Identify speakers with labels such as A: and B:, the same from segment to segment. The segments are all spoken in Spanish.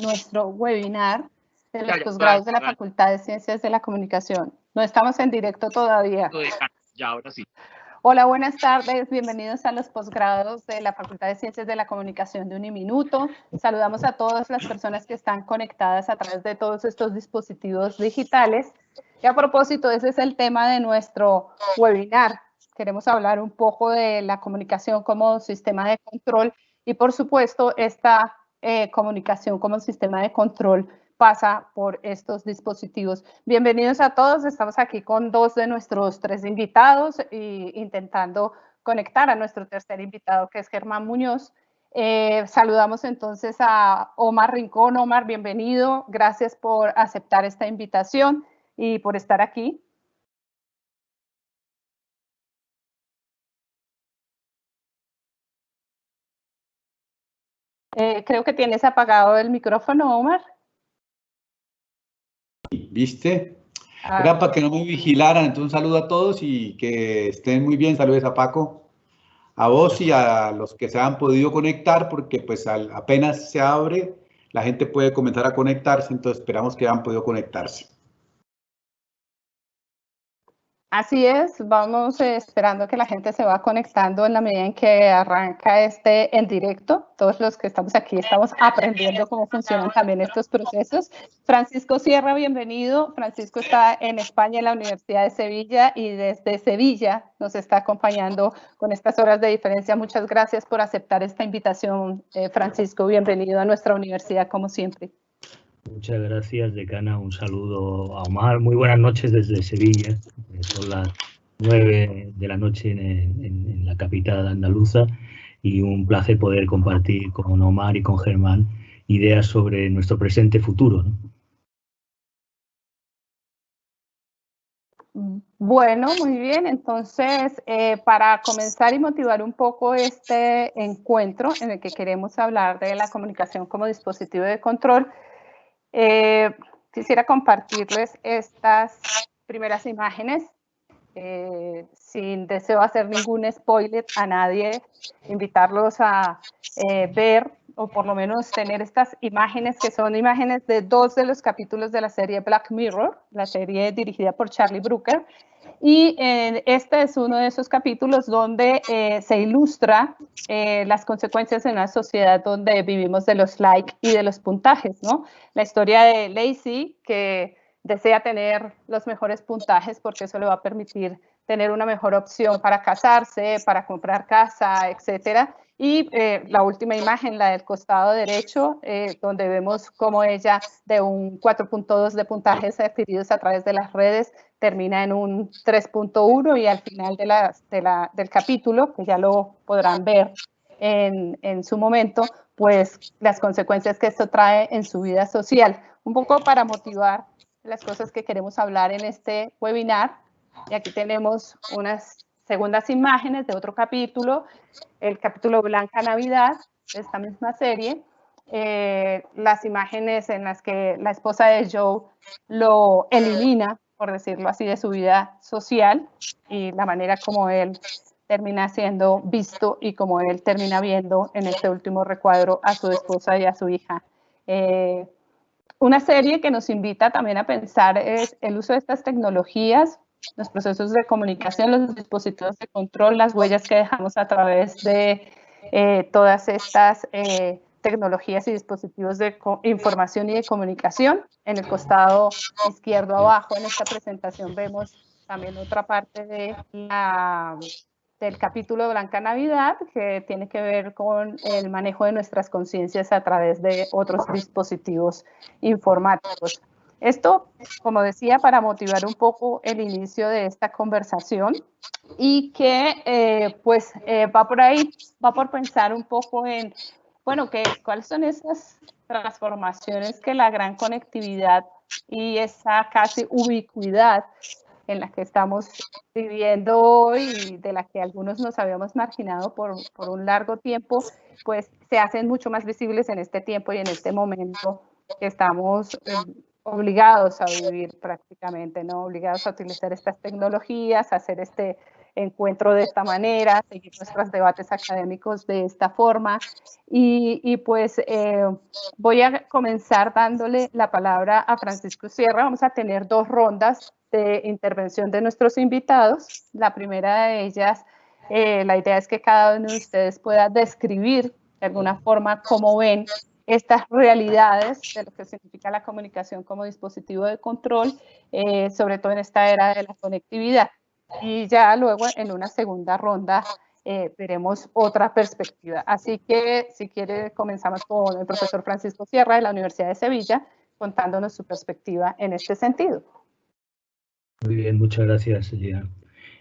A: nuestro webinar de los posgrados de la Facultad de Ciencias de la Comunicación. No estamos en directo todavía.
B: Ya, ahora sí.
A: Hola, buenas tardes. Bienvenidos a los posgrados de la Facultad de Ciencias de la Comunicación de Uniminuto. Saludamos a todas las personas que están conectadas a través de todos estos dispositivos digitales. Y a propósito, ese es el tema de nuestro webinar. Queremos hablar un poco de la comunicación como sistema de control y, por supuesto, esta comunicación como sistema de control pasa por estos dispositivos. Bienvenidos a todos. Estamos aquí con dos de nuestros tres invitados y intentando conectar a nuestro tercer invitado, que es Germán Muñoz. Saludamos entonces a Omar Rincón. Omar, bienvenido. Gracias por aceptar esta invitación y por estar aquí. Creo que tienes apagado el micrófono, Omar.
C: ¿Viste? Era para que no me vigilaran. Entonces, un saludo a todos y que estén muy bien. Saludos a Paco, a vos y a los que se han podido conectar, porque pues apenas se abre, la gente puede comenzar a conectarse, entonces esperamos que hayan podido conectarse.
A: Así es, vamos esperando que la gente se va conectando en la medida en que arranca en directo. Todos los que estamos aquí estamos aprendiendo cómo funcionan también estos procesos. Francisco Sierra, bienvenido. Francisco está en España, en la Universidad de Sevilla, y desde Sevilla nos está acompañando con estas horas de diferencia. Muchas gracias por aceptar esta invitación, Francisco. Bienvenido a nuestra universidad, como siempre.
D: Muchas gracias, decana. Un saludo a Omar. Muy buenas noches desde Sevilla. Son las 9 de la noche en la capital andaluza y un placer poder compartir con Omar y con Germán ideas sobre nuestro presente y futuro, ¿no?
A: Bueno, muy bien. Entonces, para comenzar y motivar un poco este encuentro en el que queremos hablar de la comunicación como dispositivo de control, quisiera compartirles estas primeras imágenes. Sin deseo hacer ningún spoiler a nadie, invitarlos a ver o por lo menos tener estas imágenes, que son imágenes de dos de los capítulos de la serie Black Mirror, la serie dirigida por Charlie Brooker. Y este es uno de esos capítulos donde se ilustra las consecuencias en una sociedad donde vivimos de los likes y de los puntajes, ¿no? La historia de Lacey, que desea tener los mejores puntajes porque eso le va a permitir tener una mejor opción para casarse, para comprar casa, etcétera. Y la última imagen, la del costado derecho, donde vemos cómo ella, de un 4.2 de puntajes adquiridos a través de las redes, termina en un 3.1 y al final del capítulo, que ya lo podrán ver en su momento, pues las consecuencias que esto trae en su vida social. Un poco para motivar las cosas que queremos hablar en este webinar. Y aquí tenemos unas segundas imágenes de otro capítulo, el capítulo Blanca Navidad, de esta misma serie. Las imágenes en las que la esposa de Joe lo elimina, por decirlo así, de su vida social y la manera como él termina siendo visto y como él termina viendo en este último recuadro a su esposa y a su hija. Una serie que nos invita también a pensar es el uso de estas tecnologías, los procesos de comunicación, los dispositivos de control, las huellas que dejamos a través de todas estas tecnologías y dispositivos de información y de comunicación. En el costado izquierdo abajo en esta presentación vemos también otra parte del capítulo Blanca Navidad, que tiene que ver con el manejo de nuestras conciencias a través de otros dispositivos informáticos. Esto, como decía, para motivar un poco el inicio de esta conversación y que va por ahí, va por pensar un poco en, bueno, cuáles son esas transformaciones que la gran conectividad y esa casi ubicuidad en la que estamos viviendo hoy y de la que algunos nos habíamos marginado por un largo tiempo, pues se hacen mucho más visibles en este tiempo y en este momento que estamos obligados a vivir prácticamente, ¿no? Obligados a utilizar estas tecnologías, a hacer este encuentro de esta manera, seguir nuestros debates académicos de esta forma. Y pues voy a comenzar dándole la palabra a Francisco Sierra. Vamos a tener 2 rondas de intervención de nuestros invitados. La primera de ellas, la idea es que cada uno de ustedes pueda describir de alguna forma cómo ven estas realidades de lo que significa la comunicación como dispositivo de control, sobre todo en esta era de la conectividad. Y ya luego en una segunda ronda veremos otra perspectiva. Así que si quiere comenzamos con el profesor Francisco Sierra de la Universidad de Sevilla contándonos su perspectiva en este sentido.
D: Muy bien, muchas gracias, Elena.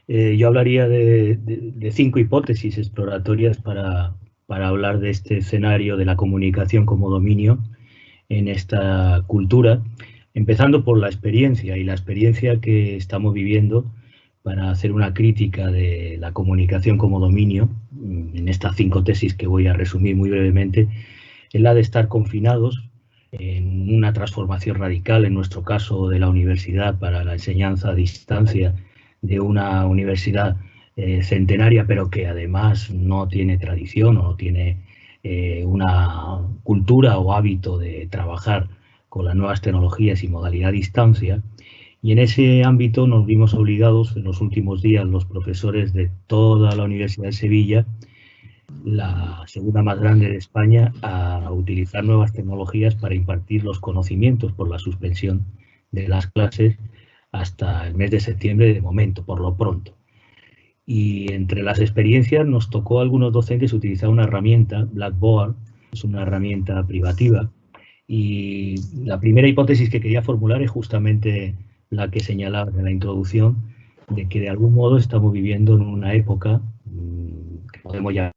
D: Yo hablaría de 5 hipótesis exploratorias para hablar de este escenario de la comunicación como dominio en esta cultura, empezando por la experiencia, y la experiencia que estamos viviendo para hacer una crítica de la comunicación como dominio, en estas 5 tesis que voy a resumir muy brevemente, es la de estar confinados en una transformación radical, en nuestro caso de la universidad, para la enseñanza a distancia de una universidad centenaria, pero que además no tiene tradición o no tiene una cultura o hábito de trabajar con las nuevas tecnologías y modalidad a distancia. Y en ese ámbito nos vimos obligados en los últimos días los profesores de toda la Universidad de Sevilla, la segunda más grande de España, a utilizar nuevas tecnologías para impartir los conocimientos por la suspensión de las clases hasta el mes de septiembre de momento, por lo pronto. Y entre las experiencias nos tocó a algunos docentes utilizar una herramienta, Blackboard, es una herramienta privativa, y la primera hipótesis que quería formular es justamente la que señalaba en la introducción, de que de algún modo estamos viviendo en una época que podemos llamar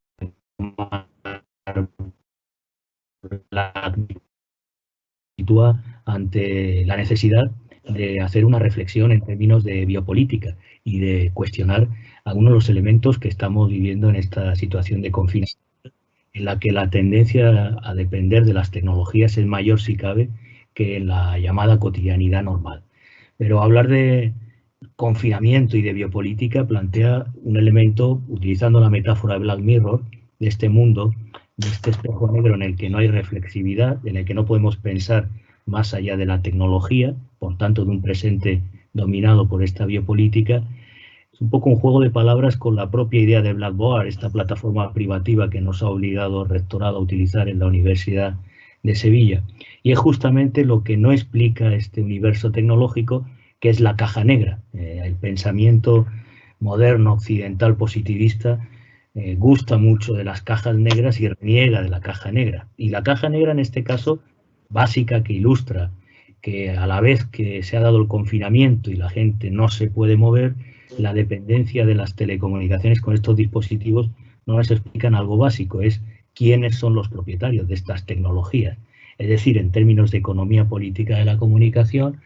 D: la sitúa ante la necesidad de hacer una reflexión en términos de biopolítica y de cuestionar algunos de los elementos que estamos viviendo en esta situación de confinamiento, en la que la tendencia a depender de las tecnologías es mayor, si cabe, que en la llamada cotidianidad normal. Pero hablar de confinamiento y de biopolítica plantea un elemento, utilizando la metáfora de Black Mirror, de este mundo, de este espejo negro en el que no hay reflexividad, en el que no podemos pensar más allá de la tecnología, por tanto de un presente dominado por esta biopolítica. Es un poco un juego de palabras con la propia idea de Blackboard, esta plataforma privativa que nos ha obligado el rectorado a utilizar en la Universidad de Sevilla. Y es justamente lo que no explica este universo tecnológico, que es la caja negra. El pensamiento moderno, occidental, positivista, gusta mucho de las cajas negras y reniega de la caja negra. Y la caja negra, en este caso, básica, que ilustra que a la vez que se ha dado el confinamiento y la gente no se puede mover, la dependencia de las telecomunicaciones con estos dispositivos no nos explican algo básico, es quiénes son los propietarios de estas tecnologías. Es decir, en términos de economía política de la comunicación,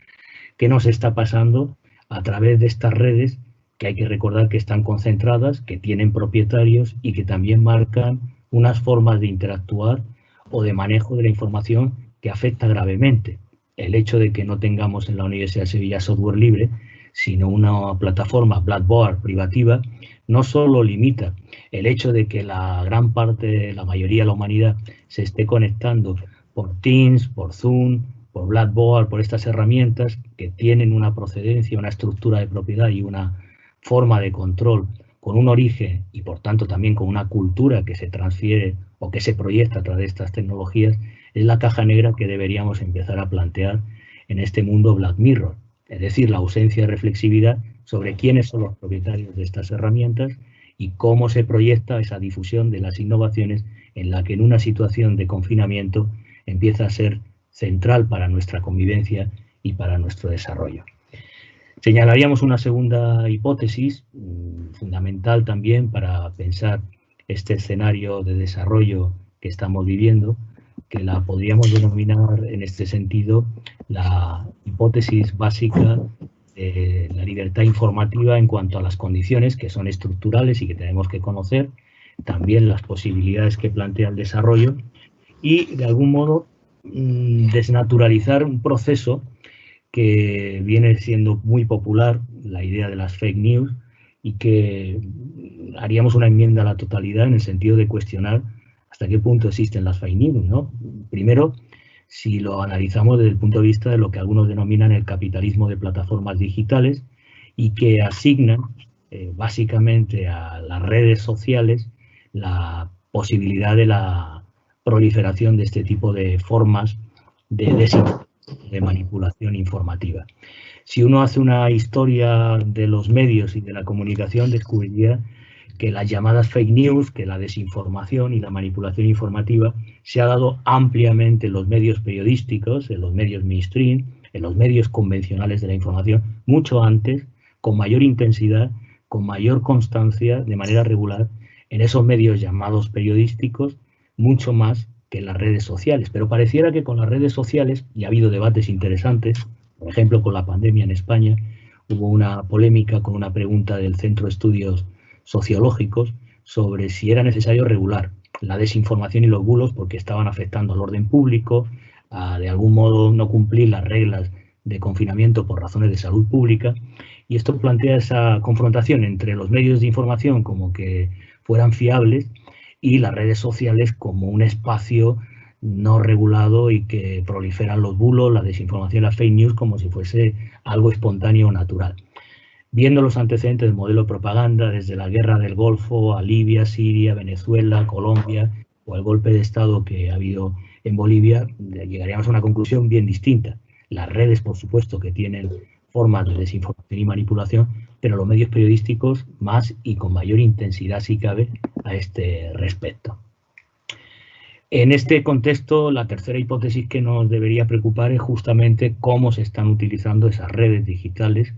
D: ¿qué nos está pasando a través de estas redes que hay que recordar que están concentradas, que tienen propietarios y que también marcan unas formas de interactuar o de manejo de la información que afecta gravemente? El hecho de que no tengamos en la Universidad de Sevilla software libre, sino una plataforma Blackboard privativa, no solo limita el hecho de que la gran parte, la mayoría de la humanidad se esté conectando por Teams, por Zoom, por Blackboard, por estas herramientas que tienen una procedencia, una estructura de propiedad y una forma de control con un origen y por tanto también con una cultura que se transfiere o que se proyecta a través de estas tecnologías, es la caja negra que deberíamos empezar a plantear en este mundo Black Mirror. Es decir, la ausencia de reflexividad sobre quiénes son los propietarios de estas herramientas y cómo se proyecta esa difusión de las innovaciones en la que en una situación de confinamiento empieza a ser central para nuestra convivencia y para nuestro desarrollo. Señalaríamos una segunda hipótesis, fundamental también para pensar este escenario de desarrollo que estamos viviendo, que la podríamos denominar en este sentido la hipótesis básica de la libertad informativa en cuanto a las condiciones que son estructurales y que tenemos que conocer, también las posibilidades que plantea el desarrollo y, de algún modo, desnaturalizar un proceso que viene siendo muy popular, la idea de las fake news, y que haríamos una enmienda a la totalidad en el sentido de cuestionar hasta qué punto existen las fake news, ¿no? Primero, si lo analizamos desde el punto de vista de lo que algunos denominan el capitalismo de plataformas digitales y que asignan básicamente a las redes sociales la posibilidad de la proliferación de este tipo de formas de manipulación informativa. Si uno hace una historia de los medios y de la comunicación, descubriría que las llamadas fake news, que la desinformación y la manipulación informativa se ha dado ampliamente en los medios periodísticos, en los medios mainstream, en los medios convencionales de la información, mucho antes, con mayor intensidad, con mayor constancia, de manera regular, en esos medios llamados periodísticos, mucho más que en las redes sociales. Pero pareciera que con las redes sociales, y ha habido debates interesantes, por ejemplo, con la pandemia en España, hubo una polémica con una pregunta del Centro de Estudios Sociológicos sobre si era necesario regular la desinformación y los bulos porque estaban afectando al orden público, a de algún modo no cumplir las reglas de confinamiento por razones de salud pública, y esto plantea esa confrontación entre los medios de información como que fueran fiables y las redes sociales como un espacio no regulado y que proliferan los bulos, la desinformación, las fake news como si fuese algo espontáneo o natural. Viendo los antecedentes del modelo de propaganda, desde la guerra del Golfo a Libia, Siria, Venezuela, Colombia o el golpe de Estado que ha habido en Bolivia, llegaríamos a una conclusión bien distinta. Las redes, por supuesto, que tienen formas de desinformación y manipulación, pero los medios periodísticos más y con mayor intensidad, si cabe, a este respecto. En este contexto, la tercera hipótesis que nos debería preocupar es justamente cómo se están utilizando esas redes digitales.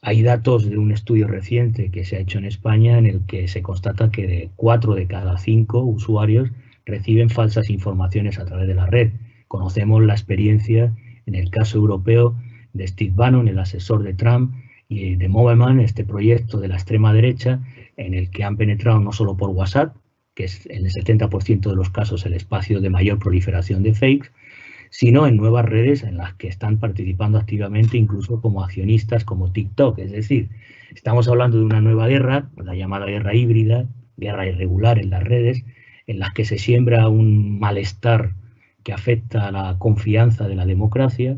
D: Hay datos de un estudio reciente que se ha hecho en España en el que se constata que de 4 de cada 5 usuarios reciben falsas informaciones a través de la red. Conocemos la experiencia en el caso europeo de Steve Bannon, el asesor de Trump, y de Moveman, este proyecto de la extrema derecha, en el que han penetrado no solo por WhatsApp, que es en el 70% de los casos el espacio de mayor proliferación de fakes, sino en nuevas redes en las que están participando activamente incluso como accionistas como TikTok. Es decir, estamos hablando de una nueva guerra, la llamada guerra híbrida, guerra irregular en las redes, en las que se siembra un malestar que afecta a la confianza de la democracia,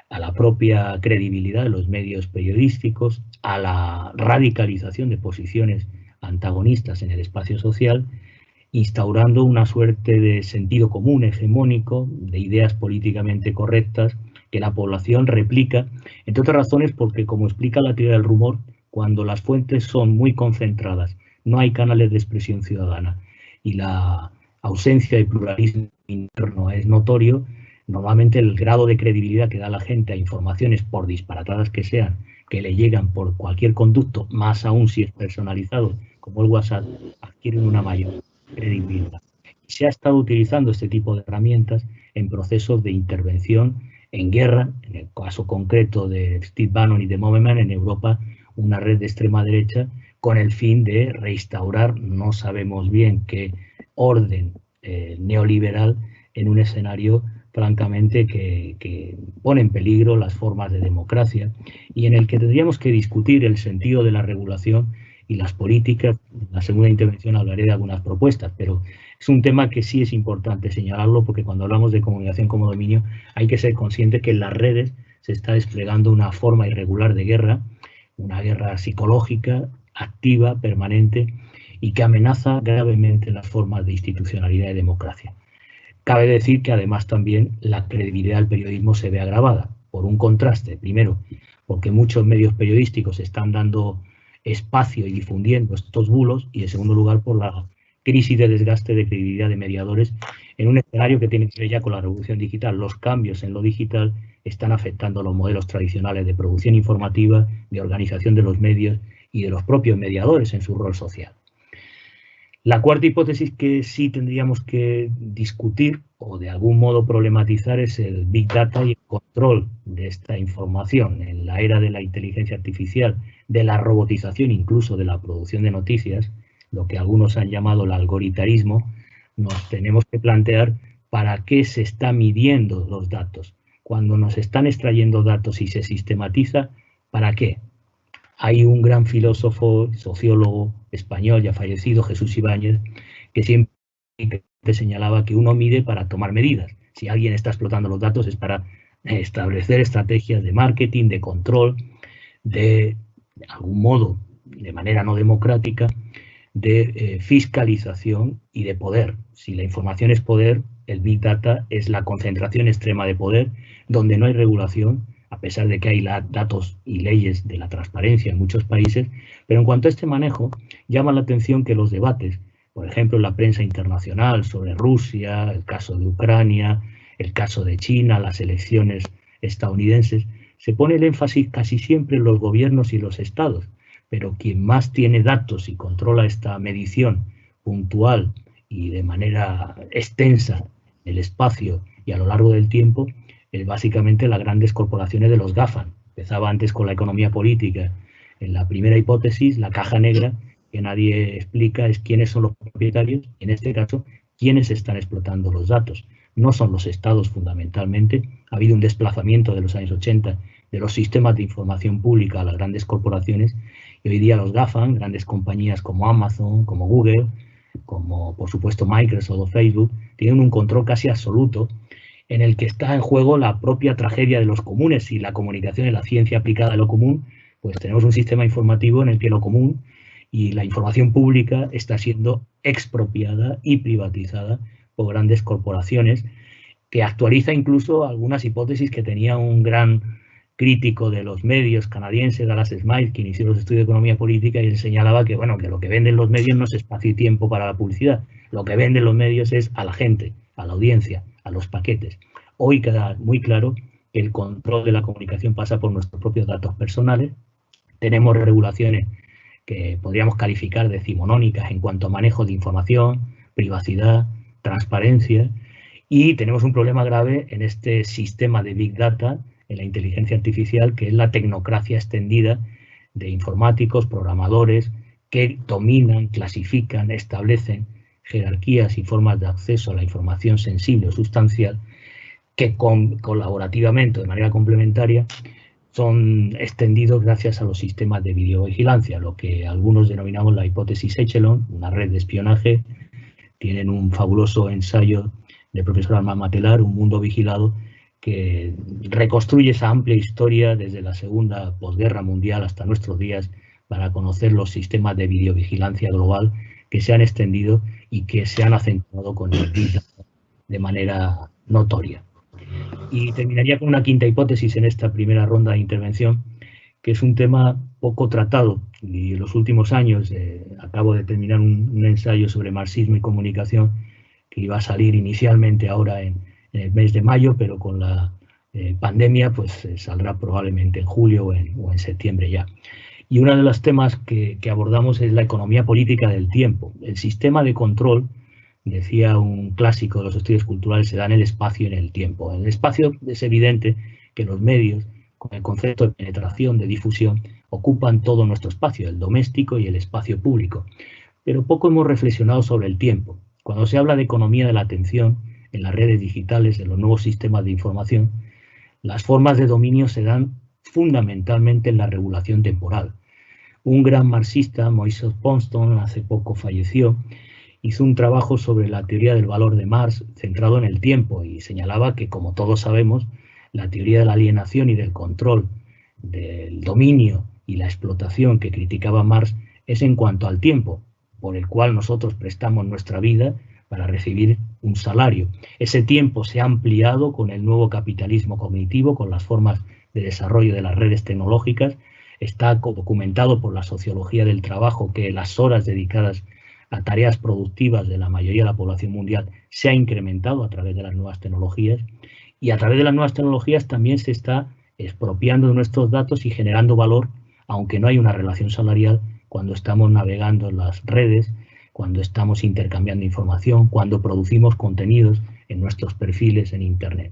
D: a la propia credibilidad de los medios periodísticos, a la radicalización de posiciones antagonistas en el espacio social, instaurando una suerte de sentido común hegemónico, de ideas políticamente correctas que la población replica, entre otras razones porque, como explica la teoría del rumor, cuando las fuentes son muy concentradas, no hay canales de expresión ciudadana y la ausencia de pluralismo interno es notorio, normalmente el grado de credibilidad que da la gente a informaciones, por disparatadas que sean, que le llegan por cualquier conducto, más aún si es personalizado, como el WhatsApp, adquieren una mayor credibilidad. Se ha estado utilizando este tipo de herramientas en procesos de intervención en guerra, en el caso concreto de Steve Bannon y de Moveman en Europa, una red de extrema derecha con el fin de reinstaurar, no sabemos bien qué orden neoliberal en un escenario francamente que pone en peligro las formas de democracia y en el que tendríamos que discutir el sentido de la regulación y las políticas. En la segunda intervención hablaré de algunas propuestas, pero es un tema que sí es importante señalarlo porque cuando hablamos de comunicación como dominio hay que ser consciente que en las redes se está desplegando una forma irregular de guerra, una guerra psicológica, activa, permanente y que amenaza gravemente las formas de institucionalidad y democracia. Cabe decir que además también la credibilidad del periodismo se ve agravada por un contraste, primero, porque muchos medios periodísticos están dando espacio y difundiendo estos bulos y en segundo lugar por la crisis de desgaste de credibilidad de mediadores en un escenario que tiene que ver ya con la revolución digital. Los cambios en lo digital están afectando los modelos tradicionales de producción informativa, de organización de los medios y de los propios mediadores en su rol social. La cuarta hipótesis que sí tendríamos que discutir o de algún modo problematizar es el Big Data y el control de esta información. En la era de la inteligencia artificial, de la robotización, incluso de la producción de noticias, lo que algunos han llamado el algoritmo, nos tenemos que plantear para qué se está midiendo los datos. Cuando nos están extrayendo datos y se sistematiza, ¿para qué? Hay un gran filósofo, sociólogo español ya fallecido, Jesús Ibáñez, que siempre señalaba que uno mide para tomar medidas. Si alguien está explotando los datos es para establecer estrategias de marketing, de control, de algún modo, de manera no democrática, de fiscalización y de poder. Si la información es poder, el Big Data es la concentración extrema de poder, donde no hay regulación, a pesar de que hay datos y leyes de la transparencia en muchos países, pero en cuanto a este manejo, llama la atención que los debates, por ejemplo, en la prensa internacional sobre Rusia, el caso de Ucrania, el caso de China, las elecciones estadounidenses, se pone el énfasis casi siempre en los gobiernos y los estados, pero quien más tiene datos y controla esta medición puntual y de manera extensa el espacio y a lo largo del tiempo es básicamente las grandes corporaciones de los GAFA. Empezaba antes con la economía política. En la primera hipótesis, la caja negra, que nadie explica es quiénes son los propietarios, en este caso, quiénes están explotando los datos. No son los estados fundamentalmente. Ha habido un desplazamiento de los años 80 de los sistemas de información pública a las grandes corporaciones y hoy día los GAFA, grandes compañías como Amazon, como Google, como por supuesto Microsoft o Facebook, tienen un control casi absoluto en el que está en juego la propia tragedia de los comunes. Si la comunicación es la ciencia aplicada a lo común, pues tenemos un sistema informativo en el que lo común y la información pública está siendo expropiada y privatizada por grandes corporaciones, que actualiza incluso algunas hipótesis que tenía un gran crítico de los medios canadiense, Dallas Smith, que inició los estudios de economía política, y él señalaba que, bueno, que lo que venden los medios no es espacio y tiempo para la publicidad, lo que venden los medios es a la gente, a la audiencia, a los paquetes. Hoy queda muy claro que el control de la comunicación pasa por nuestros propios datos personales. Tenemos regulaciones que podríamos calificar de decimonónicas en cuanto a manejo de información, privacidad, transparencia, y tenemos un problema grave en este sistema de Big Data, en la inteligencia artificial, que es la tecnocracia extendida de informáticos, programadores, que dominan, clasifican, establecen jerarquías y formas de acceso a la información sensible o sustancial, que colaborativamente, de manera complementaria, son extendidos gracias a los sistemas de videovigilancia, lo que algunos denominamos la hipótesis Echelon, una red de espionaje. Tienen un fabuloso ensayo del profesor Armand Matelar, Un mundo vigilado, que reconstruye esa amplia historia desde la segunda posguerra mundial hasta nuestros días para conocer los sistemas de videovigilancia global que se han extendido y que se han acentuado con el Big Data de manera notoria. Y terminaría con una quinta hipótesis en esta primera ronda de intervención, que es un tema poco tratado. Y en los últimos años acabo de terminar un ensayo sobre marxismo y comunicación que iba a salir inicialmente ahora en el mes de mayo, pero con la pandemia pues saldrá probablemente en julio o en septiembre ya. Y uno de los temas que abordamos es la economía política del tiempo. El sistema de control, decía un clásico de los estudios culturales, se da en el espacio y en el tiempo. En el espacio es evidente que los medios, con el concepto de penetración, de difusión, ocupan todo nuestro espacio, el doméstico y el espacio público. Pero poco hemos reflexionado sobre el tiempo. Cuando se habla de economía de la atención, en las redes digitales, en los nuevos sistemas de información, las formas de dominio se dan fundamentalmente en la regulación temporal. Un gran marxista, Moïse Ponston, hace poco falleció, hizo un trabajo sobre la teoría del valor de Marx centrado en el tiempo y señalaba que, como todos sabemos, la teoría de la alienación y del control, del dominio y la explotación que criticaba Marx es en cuanto al tiempo, por el cual nosotros prestamos nuestra vida para recibir un salario. Ese tiempo se ha ampliado con el nuevo capitalismo cognitivo, con las formas de desarrollo de las redes tecnológicas. Está documentado por la sociología del trabajo que las horas dedicadas a tareas productivas de la mayoría de la población mundial se ha incrementado a través de las nuevas tecnologías, y a través de las nuevas tecnologías también se está expropiando de nuestros datos y generando valor, aunque no hay una relación salarial, cuando estamos navegando en las redes, cuando estamos intercambiando información, cuando producimos contenidos en nuestros perfiles en Internet.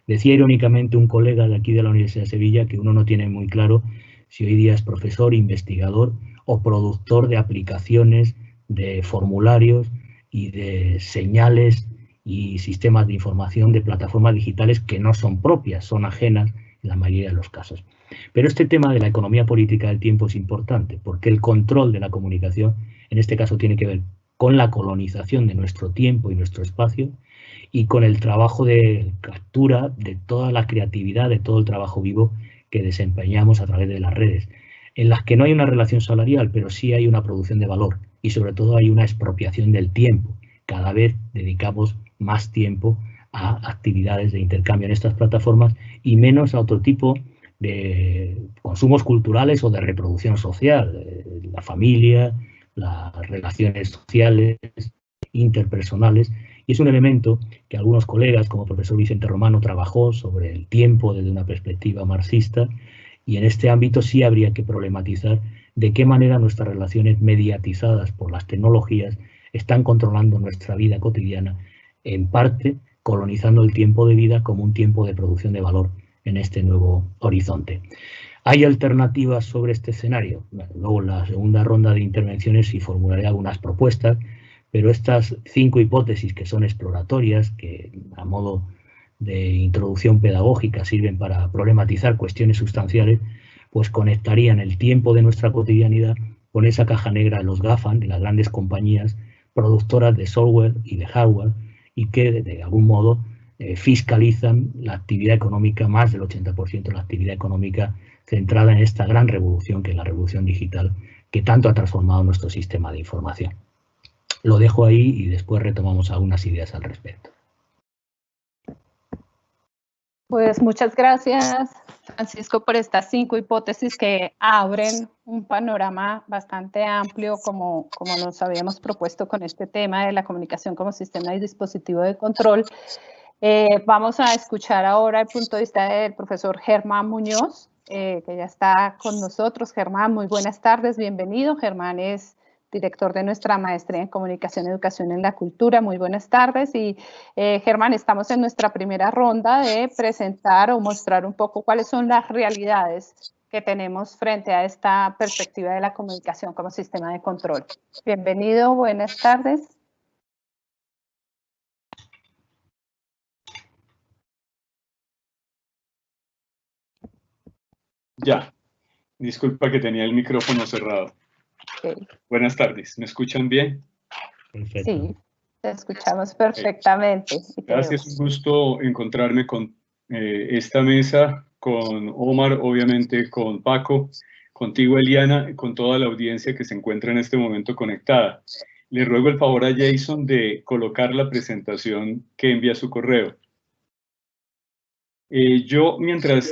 D: Decía irónicamente un colega de aquí de la Universidad de Sevilla que uno no tiene muy claro si hoy día es profesor, investigador o productor de aplicaciones, de formularios y de señales y sistemas de información de plataformas digitales que no son propias, son ajenas en la mayoría de los casos. Pero este tema de la economía política del tiempo es importante, porque el control de la comunicación, en este caso, tiene que ver con la colonización de nuestro tiempo y nuestro espacio, y con el trabajo de captura de toda la creatividad, de todo el trabajo vivo que desempeñamos a través de las redes, en las que no hay una relación salarial, pero sí hay una producción de valor y sobre todo hay una expropiación del tiempo. Cada vez dedicamos más tiempo a actividades de intercambio en estas plataformas y menos a otro tipo de consumos culturales o de reproducción social, la familia, las relaciones sociales, interpersonales. Y es un elemento que algunos colegas, como el profesor Vicente Romano, trabajó sobre el tiempo desde una perspectiva marxista, y en este ámbito sí habría que problematizar de qué manera nuestras relaciones mediatizadas por las tecnologías están controlando nuestra vida cotidiana, en parte colonizando el tiempo de vida como un tiempo de producción de valor en este nuevo horizonte. ¿Hay alternativas sobre este escenario? Bueno, luego en la segunda ronda de intervenciones sí formularé algunas propuestas, pero estas 5 hipótesis que son exploratorias, que a modo de introducción pedagógica sirven para problematizar cuestiones sustanciales, pues conectarían el tiempo de nuestra cotidianidad con esa caja negra de los GAFAM, de las grandes compañías productoras de software y de hardware, y que de algún modo fiscalizan la actividad económica, más del 80% de la actividad económica centrada en esta gran revolución que es la revolución digital, que tanto ha transformado nuestro sistema de información. Lo dejo ahí y después retomamos algunas ideas al respecto.
A: Pues muchas gracias, Francisco, por estas 5 hipótesis que abren un panorama bastante amplio como nos habíamos propuesto con este tema de la comunicación como sistema y dispositivo de control. Vamos a escuchar ahora el punto de vista del profesor Germán Muñoz, que ya está con nosotros. Germán, muy buenas tardes, bienvenido. Germán es director de nuestra maestría en Comunicación y Educación en la Cultura. Muy buenas tardes. Y Germán, estamos en nuestra primera ronda de presentar o mostrar un poco cuáles son las realidades que tenemos frente a esta perspectiva de la comunicación como sistema de control. Bienvenido, buenas tardes.
B: Ya, disculpa que tenía el micrófono cerrado.
A: Okay.
B: Buenas tardes, ¿me escuchan bien?
D: Perfecto.
A: Sí, te escuchamos perfectamente.
B: Gracias, un gusto encontrarme con esta mesa, con Omar, obviamente con Paco, contigo Eliana, con toda la audiencia que se encuentra en este momento conectada. Le ruego el favor a Jason de colocar la presentación que envía su correo. Yo, mientras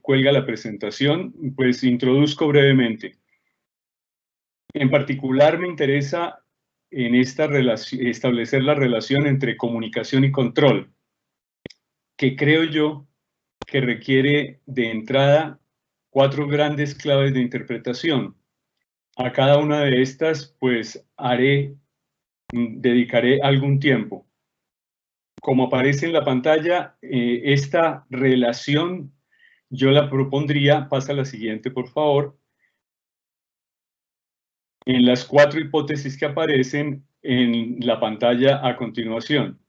B: cuelga la presentación, pues introduzco brevemente. En particular me interesa en esta relación, establecer la relación entre comunicación y control, que creo yo que requiere de entrada 4 grandes claves de interpretación. A cada una de estas, pues dedicaré algún tiempo. Como aparece en la pantalla, esta relación yo la propondría, pasa a la siguiente por favor, en las 4 hipótesis que aparecen en la pantalla a continuación.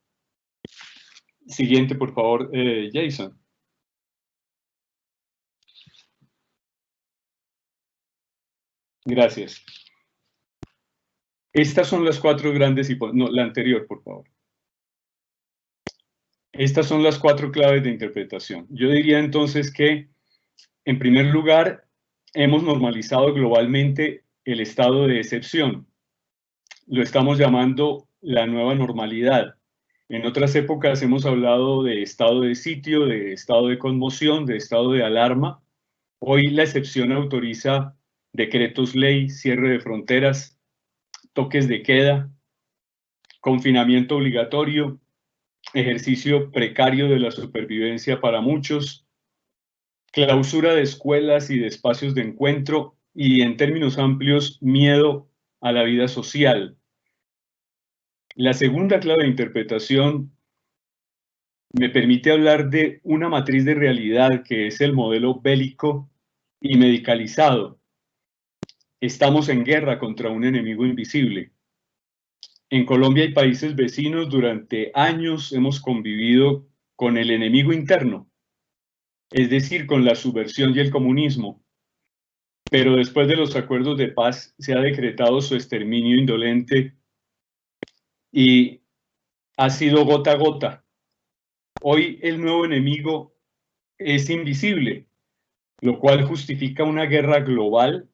B: Siguiente por favor, Jason. Gracias. Estas son las 4 grandes hipótesis, no, la anterior por favor. Estas son las 4 claves de interpretación. Yo diría entonces que, en primer lugar, hemos normalizado globalmente el estado de excepción. Lo estamos llamando la nueva normalidad. En otras épocas hemos hablado de estado de sitio, de estado de conmoción, de estado de alarma. Hoy la excepción autoriza decretos ley, cierre de fronteras, toques de queda, confinamiento obligatorio, ejercicio precario de la supervivencia para muchos, clausura de escuelas y de espacios de encuentro y, en términos amplios, miedo a la vida social. La segunda clave de interpretación me permite hablar de una matriz de realidad que es el modelo bélico y medicalizado. Estamos en guerra contra un enemigo invisible. En Colombia y países vecinos durante años hemos convivido con el enemigo interno, es decir, con la subversión y el comunismo, pero después de los acuerdos de paz se ha decretado su exterminio indolente y ha sido gota a gota. Hoy el nuevo enemigo es invisible, lo cual justifica una guerra global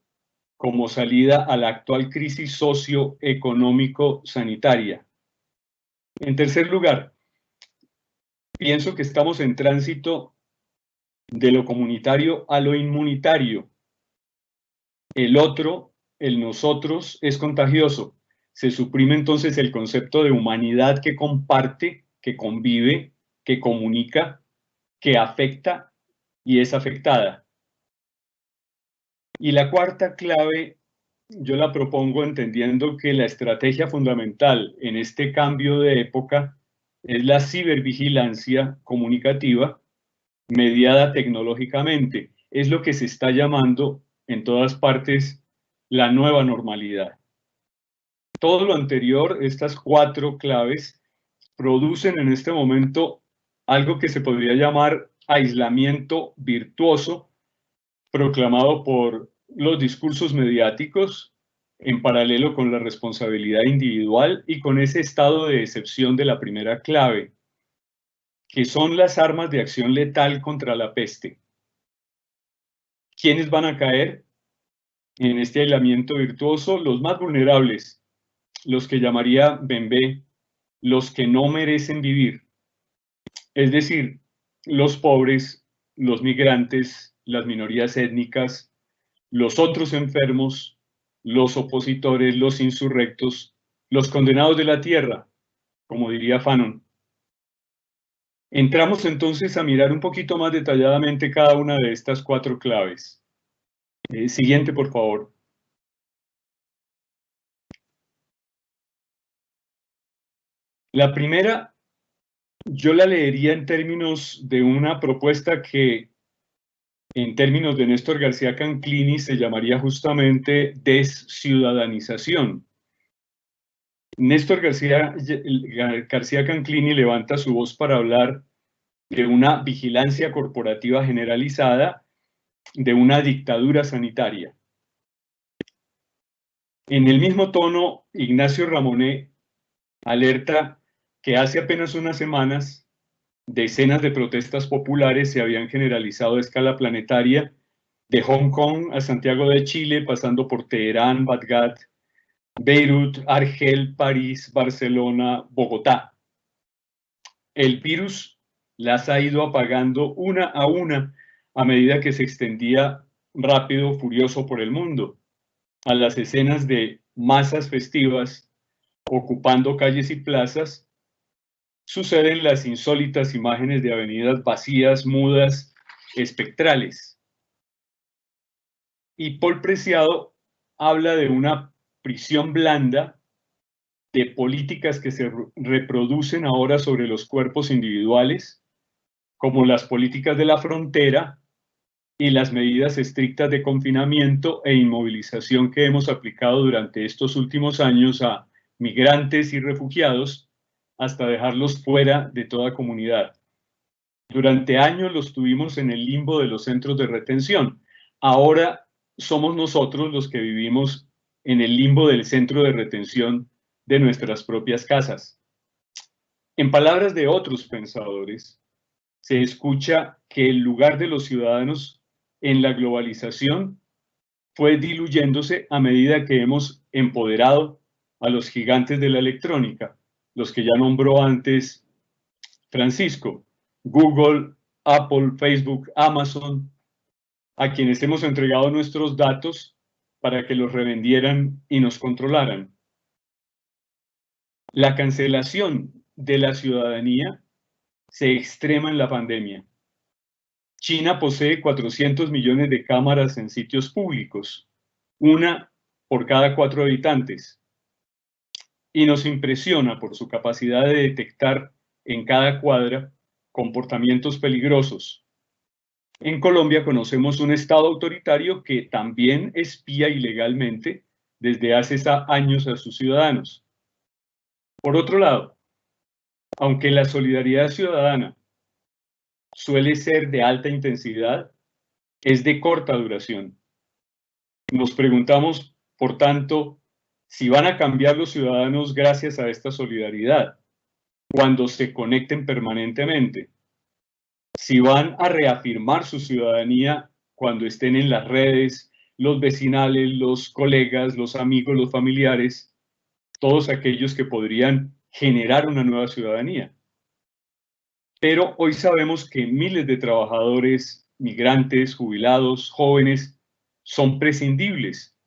B: como salida a la actual crisis socioeconómico-sanitaria. En tercer lugar, pienso que estamos en tránsito de lo comunitario a lo inmunitario. El otro, el nosotros, es contagioso. Se suprime entonces el concepto de humanidad que comparte, que convive, que comunica, que afecta y es afectada. Y la cuarta clave yo la propongo entendiendo que la estrategia fundamental en este cambio de época es la cibervigilancia comunicativa mediada tecnológicamente. Es lo que se está llamando en todas partes la nueva normalidad. Todo lo anterior, estas cuatro claves, producen en este momento algo que se podría llamar aislamiento virtuoso, proclamado por los discursos mediáticos en paralelo con la responsabilidad individual y con ese estado de excepción de la primera clave, que son las armas de acción letal contra la peste. ¿Quiénes van a caer en este aislamiento virtuoso? Los más vulnerables, los que llamaría Bembe, los que no merecen vivir, es decir, los pobres, los migrantes, las minorías étnicas, los otros enfermos, los opositores, los insurrectos, los condenados de la tierra, como diría Fanon. Entramos entonces a mirar un poquito más detalladamente cada una de estas cuatro claves. Siguiente, por favor. La primera, yo la leería en términos de una propuesta que, en términos de Néstor García Canclini, se llamaría justamente desciudadanización. Néstor García Canclini levanta su voz para hablar de una vigilancia corporativa generalizada, de una dictadura sanitaria. En el mismo tono, Ignacio Ramonet alerta que hace apenas unas semanas decenas de protestas populares se habían generalizado a escala planetaria, de Hong Kong a Santiago de Chile, pasando por Teherán, Bagdad, Beirut, Argel, París, Barcelona, Bogotá. El virus las ha ido apagando una a medida que se extendía rápido, furioso por el mundo. A las escenas de masas festivas ocupando calles y plazas, suceden las insólitas imágenes de avenidas vacías, mudas, espectrales. Y Paul Preciado habla de una prisión blanda, de políticas que se reproducen ahora sobre los cuerpos individuales, como las políticas de la frontera y las medidas estrictas de confinamiento e inmovilización que hemos aplicado durante estos últimos años a migrantes y refugiados, hasta dejarlos fuera de toda comunidad. Durante años los tuvimos en el limbo de los centros de retención. Ahora somos nosotros los que vivimos en el limbo del centro de retención de nuestras propias casas. En palabras de otros pensadores, se escucha que el lugar de los ciudadanos en la globalización fue diluyéndose a medida que hemos empoderado a los gigantes de la electrónica, los que ya nombró antes Francisco, Google, Apple, Facebook, Amazon, a quienes hemos entregado nuestros datos para que los revendieran y nos controlaran. La cancelación de la ciudadanía se extrema en la pandemia. China posee 400 millones de cámaras en sitios públicos, una por cada 4 habitantes, y nos impresiona por su capacidad de detectar en cada cuadra comportamientos peligrosos. En Colombia conocemos un Estado autoritario que también espía ilegalmente desde hace años a sus ciudadanos. Por otro lado, aunque la solidaridad ciudadana suele ser de alta intensidad, es de corta duración. Nos preguntamos, por tanto, si van a cambiar los ciudadanos gracias a esta solidaridad, cuando se conecten permanentemente, si van a reafirmar su ciudadanía cuando estén en las redes, los vecinales, los colegas, los amigos, los familiares, todos aquellos que podrían generar una nueva ciudadanía. Pero hoy sabemos que miles de trabajadores, migrantes, jubilados, jóvenes, son prescindibles.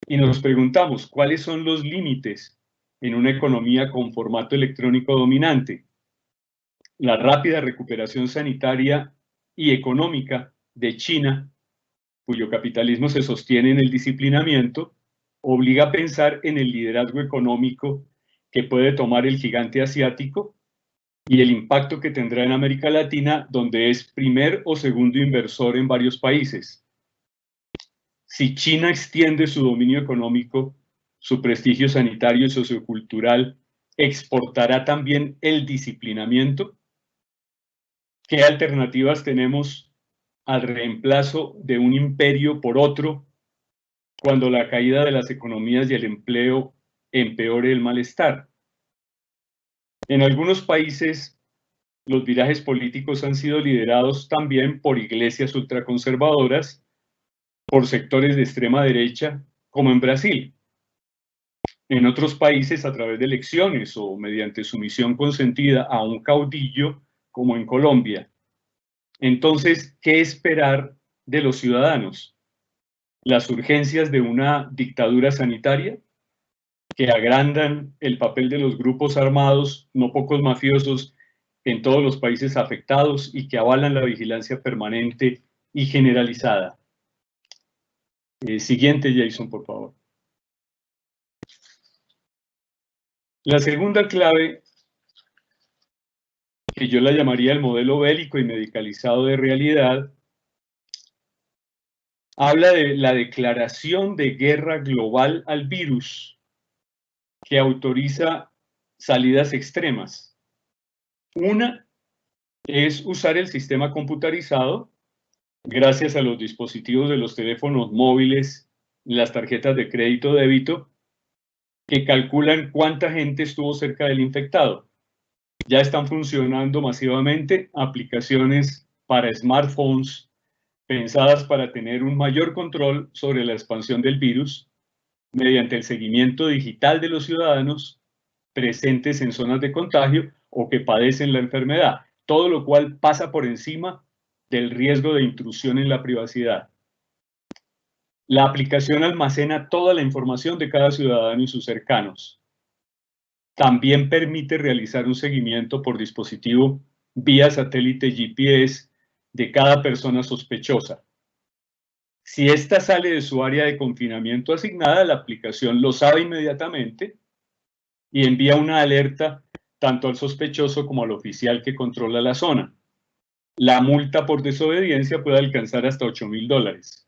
B: Y nos preguntamos, ¿cuáles son los límites en una economía con formato electrónico dominante? La rápida recuperación sanitaria y económica de China, cuyo capitalismo se sostiene en el disciplinamiento, obliga a pensar en el liderazgo económico que puede tomar el gigante asiático y el impacto que tendrá en América Latina, donde es primer o segundo inversor en varios países. Si China extiende su dominio económico, su prestigio sanitario y sociocultural, ¿exportará también el disciplinamiento? ¿Qué alternativas tenemos al reemplazo de un imperio por otro cuando la caída de las economías y el empleo empeore el malestar? En algunos países, los virajes políticos han sido liderados también por iglesias ultraconservadoras, por sectores de extrema derecha, como en Brasil. En otros países, a través de elecciones o mediante sumisión consentida a un caudillo, como en Colombia. Entonces, ¿qué esperar de los ciudadanos? ¿Las urgencias de una dictadura sanitaria que agrandan el papel de los grupos armados, no pocos mafiosos, en todos los países afectados y que avalan la vigilancia permanente y generalizada? Siguiente, Jason, por favor. La segunda clave, que yo la llamaría el modelo bélico y medicalizado de realidad, habla de la declaración de guerra global al virus, que autoriza salidas extremas. Una es usar el sistema computarizado, gracias a los dispositivos de los teléfonos móviles, las tarjetas de crédito débito, que calculan cuánta gente estuvo cerca del infectado. Ya están funcionando masivamente aplicaciones para smartphones pensadas para tener un mayor control sobre la expansión del virus mediante el seguimiento digital de los ciudadanos presentes en zonas de contagio o que padecen la enfermedad, todo lo cual pasa por encima del riesgo de intrusión en la privacidad. La aplicación almacena toda la información de cada ciudadano y sus cercanos. También permite realizar un seguimiento por dispositivo vía satélite GPS de cada persona sospechosa. Si ésta sale de su área de confinamiento asignada, la aplicación lo sabe inmediatamente y envía una alerta tanto al sospechoso como al oficial que controla la zona. La multa por desobediencia puede alcanzar hasta $8.000.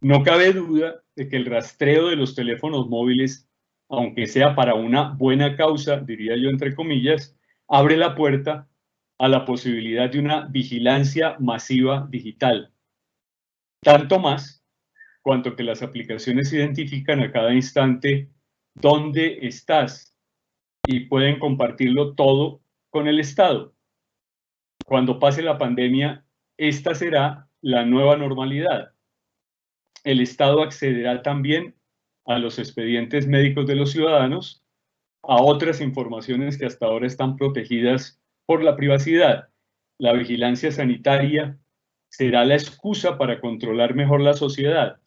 B: No cabe duda de que el rastreo de los teléfonos móviles, aunque sea para una buena causa, diría yo entre comillas, abre la puerta a la posibilidad de una vigilancia masiva digital. Tanto más cuanto que las aplicaciones identifican a cada instante dónde estás y pueden compartirlo todo con el Estado. Cuando pase la pandemia, esta será la nueva normalidad. El Estado accederá también a los expedientes médicos de los ciudadanos, a otras informaciones que hasta ahora están protegidas por la privacidad. La vigilancia sanitaria será la excusa para controlar mejor la sociedad,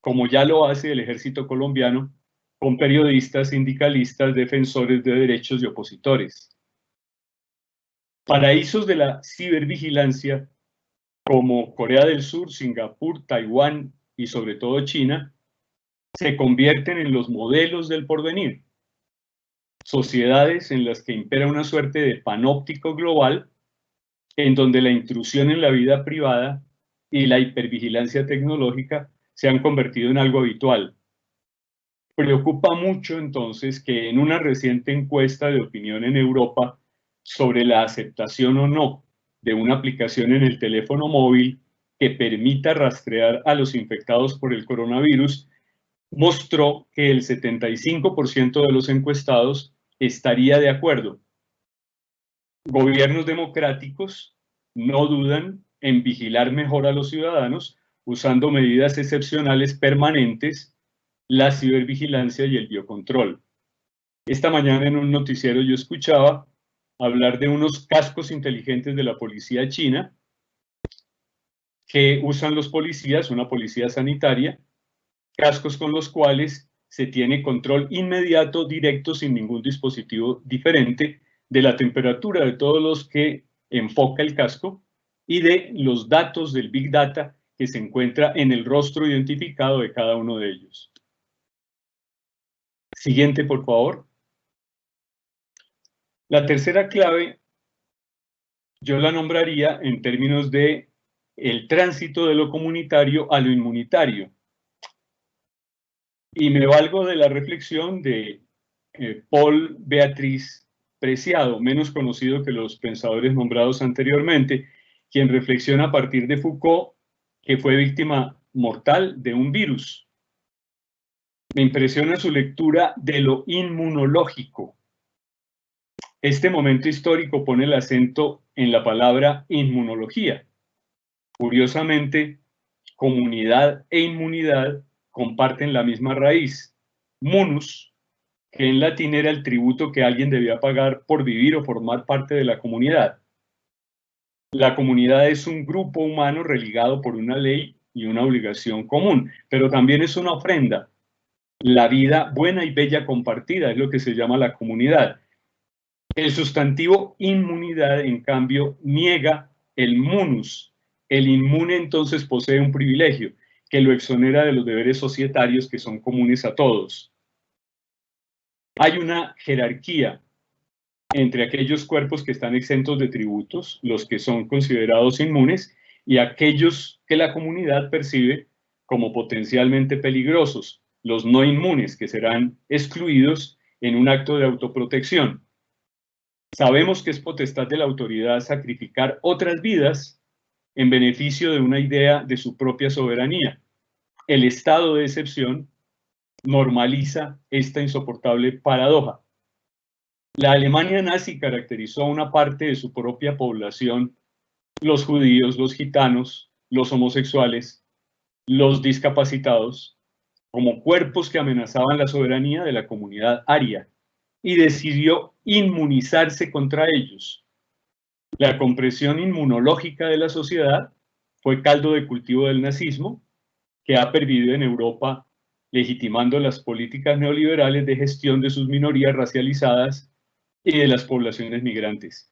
B: como ya lo hace el ejército colombiano con periodistas, sindicalistas, defensores de derechos y opositores. Paraísos de la cibervigilancia como Corea del Sur, Singapur, Taiwán y sobre todo China, se convierten en los modelos del porvenir. Sociedades en las que impera una suerte de panóptico global, en donde la intrusión en la vida privada y la hipervigilancia tecnológica se han convertido en algo habitual. Preocupa mucho entonces que en una reciente encuesta de opinión en Europa, sobre la aceptación o no de una aplicación en el teléfono móvil que permita rastrear a los infectados por el coronavirus, mostró que el 75% de los encuestados estaría de acuerdo. Gobiernos democráticos no dudan en vigilar mejor a los ciudadanos usando medidas excepcionales permanentes, la cibervigilancia y el biocontrol. Esta mañana en un noticiero yo escuchaba hablar de unos cascos inteligentes de la policía china que usan los policías, una policía sanitaria, cascos con los cuales se tiene control inmediato, directo, sin ningún dispositivo diferente, de la temperatura de todos los que enfoca el casco y de los datos del Big Data que se encuentra en el rostro identificado de cada uno de ellos. Siguiente, por favor. La tercera clave yo la nombraría en términos de el tránsito de lo comunitario a lo inmunitario. Y me valgo de la reflexión de Paul Beatriz Preciado, menos conocido que los pensadores nombrados anteriormente, quien reflexiona a partir de Foucault, que fue víctima mortal de un virus. Me impresiona su lectura de lo inmunológico. Este momento histórico pone el acento en la palabra inmunología. Curiosamente, comunidad e inmunidad comparten la misma raíz, munus, que en latín era el tributo que alguien debía pagar por vivir o formar parte de la comunidad. La comunidad es un grupo humano religado por una ley y una obligación común, pero también es una ofrenda. La vida buena y bella compartida es lo que se llama la comunidad. El sustantivo inmunidad, en cambio, niega el munus. El inmune entonces posee un privilegio que lo exonera de los deberes societarios que son comunes a todos. Hay una jerarquía entre aquellos cuerpos que están exentos de tributos, los que son considerados inmunes, y aquellos que la comunidad percibe como potencialmente peligrosos, los no inmunes, que serán excluidos en un acto de autoprotección. Sabemos que es potestad de la autoridad sacrificar otras vidas en beneficio de una idea de su propia soberanía. El estado de excepción normaliza esta insoportable paradoja. La Alemania nazi caracterizó a una parte de su propia población, los judíos, los gitanos, los homosexuales, los discapacitados, como cuerpos que amenazaban la soberanía de la comunidad aria, y decidió inmunizarse contra ellos. La compresión inmunológica de la sociedad fue caldo de cultivo del nazismo, que ha pervivido en Europa, legitimando las políticas neoliberales de gestión de sus minorías racializadas y de las poblaciones migrantes.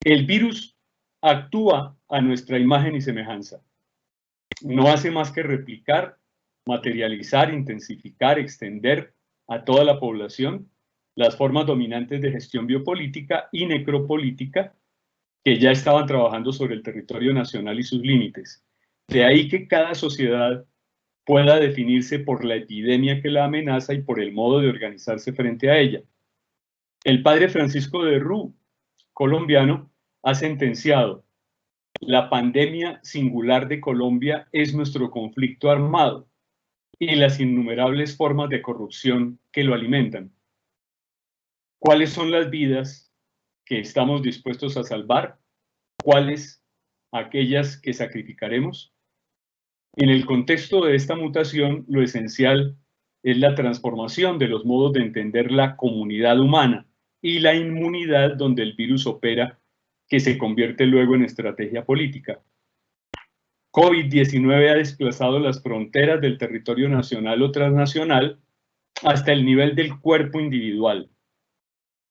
B: El virus actúa a nuestra imagen y semejanza. No hace más que replicar, materializar, intensificar, extender a toda la población las formas dominantes de gestión biopolítica y necropolítica que ya estaban trabajando sobre el territorio nacional y sus límites. De ahí que cada sociedad pueda definirse por la epidemia que la amenaza y por el modo de organizarse frente a ella. El padre Francisco de Rú, colombiano, ha sentenciado: la pandemia singular de Colombia es nuestro conflicto armado y las innumerables formas de corrupción que lo alimentan. ¿Cuáles son las vidas que estamos dispuestos a salvar? ¿Cuáles aquellas que sacrificaremos? En el contexto de esta mutación, lo esencial es la transformación de los modos de entender la comunidad humana y la inmunidad donde el virus opera, que se convierte luego en estrategia política. COVID-19 ha desplazado las fronteras del territorio nacional o transnacional hasta el nivel del cuerpo individual.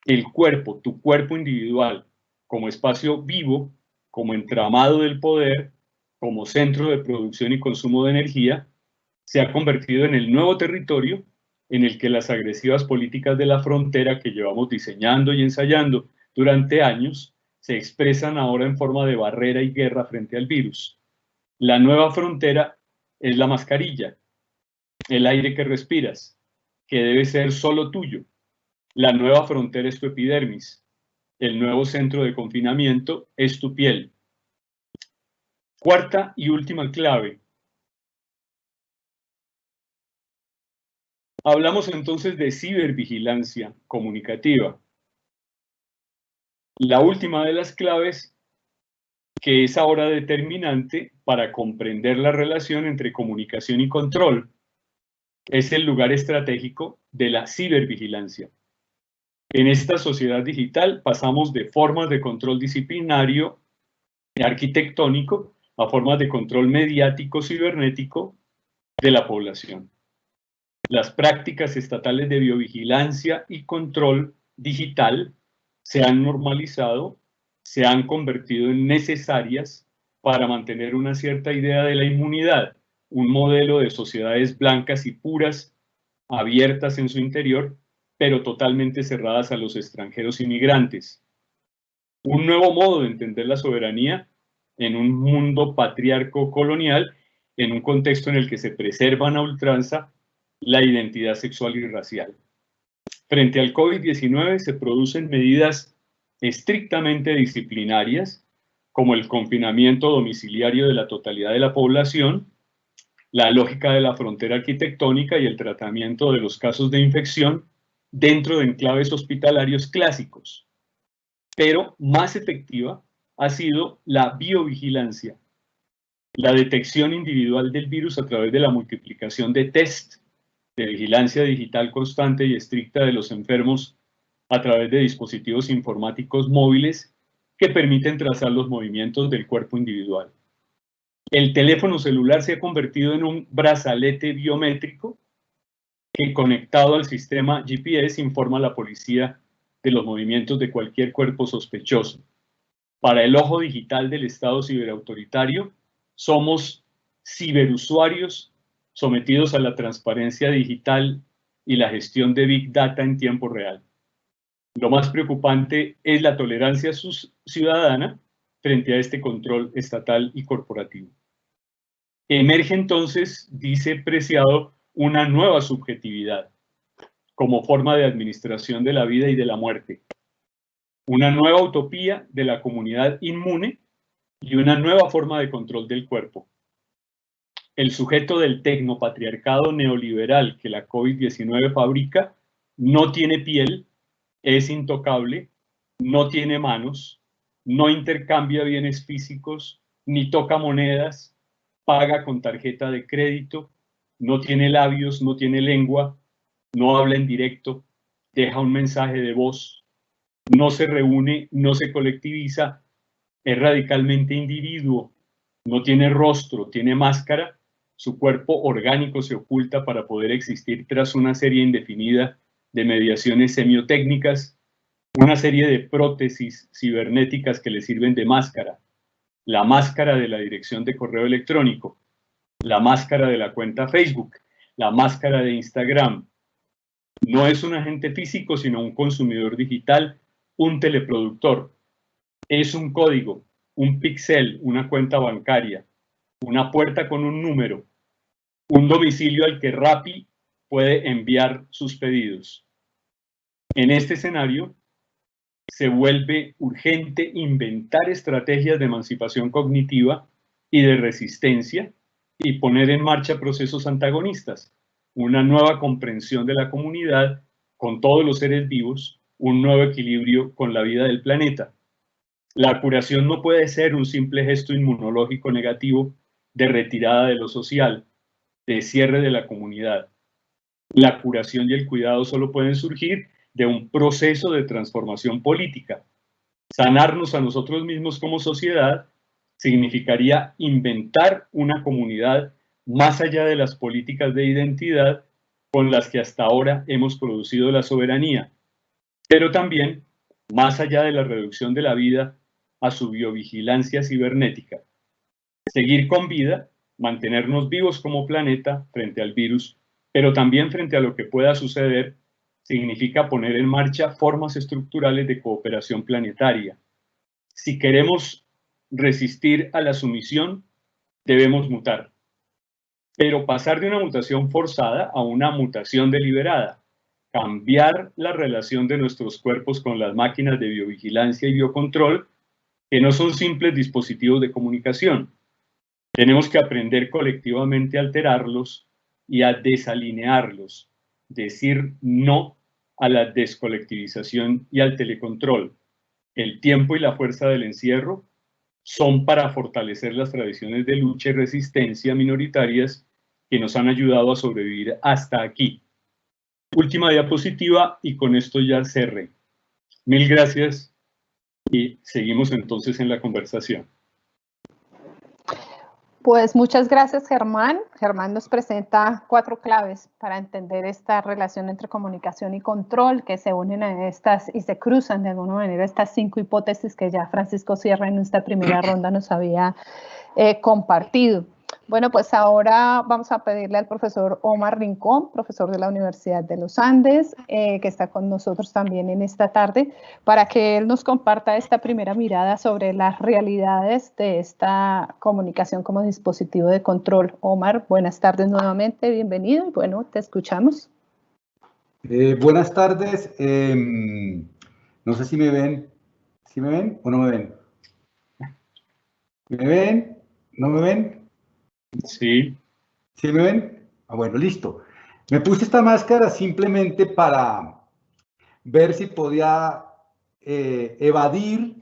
B: El cuerpo, tu cuerpo individual, como espacio vivo, como entramado del poder, como centro de producción y consumo de energía, se ha convertido en el nuevo territorio en el que las agresivas políticas de la frontera que llevamos diseñando y ensayando durante años se expresan ahora en forma de barrera y guerra frente al virus. La nueva frontera es la mascarilla, el aire que respiras, que debe ser solo tuyo. La nueva frontera es tu epidermis, el nuevo centro de confinamiento es tu piel. Cuarta y última clave. Hablamos entonces de cibervigilancia comunicativa. La última de las claves, que es ahora determinante para comprender la relación entre comunicación y control, es el lugar estratégico de la cibervigilancia. En esta sociedad digital pasamos de formas de control disciplinario y arquitectónico a formas de control mediático cibernético de la población. Las prácticas estatales de biovigilancia y control digital se han normalizado, se han convertido en necesarias para mantener una cierta idea de la inmunidad, un modelo de sociedades blancas y puras, abiertas en su interior, pero totalmente cerradas a los extranjeros inmigrantes. Un nuevo modo de entender la soberanía en un mundo patriarco colonial, en un contexto en el que se preservan a ultranza la identidad sexual y racial. Frente al COVID-19 se producen medidas estrictamente disciplinarias, como el confinamiento domiciliario de la totalidad de la población, la lógica de la frontera arquitectónica y el tratamiento de los casos de infección dentro de enclaves hospitalarios clásicos. Pero más efectiva ha sido la biovigilancia, la detección individual del virus a través de la multiplicación de test de vigilancia digital constante y estricta de los enfermos a través de dispositivos informáticos móviles que permiten trazar los movimientos del cuerpo individual. El teléfono celular se ha convertido en un brazalete biométrico que, conectado al sistema GPS, informa a la policía de los movimientos de cualquier cuerpo sospechoso. Para el ojo digital del Estado ciberautoritario, somos ciberusuarios sometidos a la transparencia digital y la gestión de Big Data en tiempo real. Lo más preocupante es la tolerancia ciudadana frente a este control estatal y corporativo. Emerge entonces, dice Preciado, una nueva subjetividad como forma de administración de la vida y de la muerte, una nueva utopía de la comunidad inmune y una nueva forma de control del cuerpo. El sujeto del tecnopatriarcado neoliberal que la COVID-19 fabrica no tiene piel, es intocable, no tiene manos, no intercambia bienes físicos, ni toca monedas, paga con tarjeta de crédito, no tiene labios, no tiene lengua, no habla en directo, deja un mensaje de voz, no se reúne, no se colectiviza, es radicalmente individuo, no tiene rostro, tiene máscara, su cuerpo orgánico se oculta para poder existir tras una serie indefinida de mediaciones semiotécnicas, una serie de prótesis cibernéticas que le sirven de máscara, la máscara de la dirección de correo electrónico, la máscara de la cuenta Facebook, la máscara de Instagram. No es un agente físico, sino un consumidor digital, un teleproductor. Es un código, un píxel, una cuenta bancaria, una puerta con un número, un domicilio al que Rappi puede enviar sus pedidos. En este escenario, se vuelve urgente inventar estrategias de emancipación cognitiva y de resistencia y poner en marcha procesos antagonistas, una nueva comprensión de la comunidad con todos los seres vivos, un nuevo equilibrio con la vida del planeta. La curación no puede ser un simple gesto inmunológico negativo de retirada de lo social, de cierre de la comunidad. La curación y el cuidado solo pueden surgir de un proceso de transformación política. Sanarnos a nosotros mismos como sociedad significaría inventar una comunidad más allá de las políticas de identidad con las que hasta ahora hemos producido la soberanía, pero también más allá de la reducción de la vida a su biovigilancia cibernética. Seguir con vida, mantenernos vivos como planeta frente al virus, pero también frente a lo que pueda suceder, significa poner en marcha formas estructurales de cooperación planetaria. Si queremos resistir a la sumisión, debemos mutar. Pero pasar de una mutación forzada a una mutación deliberada, cambiar la relación de nuestros cuerpos con las máquinas de biovigilancia y biocontrol, que no son simples dispositivos de comunicación. Tenemos que aprender colectivamente a alterarlos y a desalinearlos, decir no a la descolectivización y al telecontrol. El tiempo y la fuerza del encierro son para fortalecer las tradiciones de lucha y resistencia minoritarias que nos han ayudado a sobrevivir hasta aquí. Última diapositiva y con esto ya cerré. Mil gracias y seguimos entonces en la conversación.
A: Pues muchas gracias, Germán. Germán nos presenta 4 claves para entender esta relación entre comunicación y control que se unen a estas y se cruzan de alguna manera estas 5 hipótesis que ya Francisco Sierra en esta primera ronda nos había compartido. Bueno, pues ahora vamos a pedirle al profesor Omar Rincón, profesor de la Universidad de los Andes, que está con nosotros también en esta tarde, para que él nos comparta esta primera mirada sobre las realidades de esta comunicación como dispositivo de control. Omar, buenas tardes nuevamente, bienvenido y bueno, te escuchamos.
C: Buenas tardes, no sé si me ven, ¿sí me ven o no me ven? ¿Me ven? ¿No me ven?
B: Sí.
C: ¿Sí me ven? Ah, bueno, listo. Me puse esta máscara simplemente para ver si podía evadir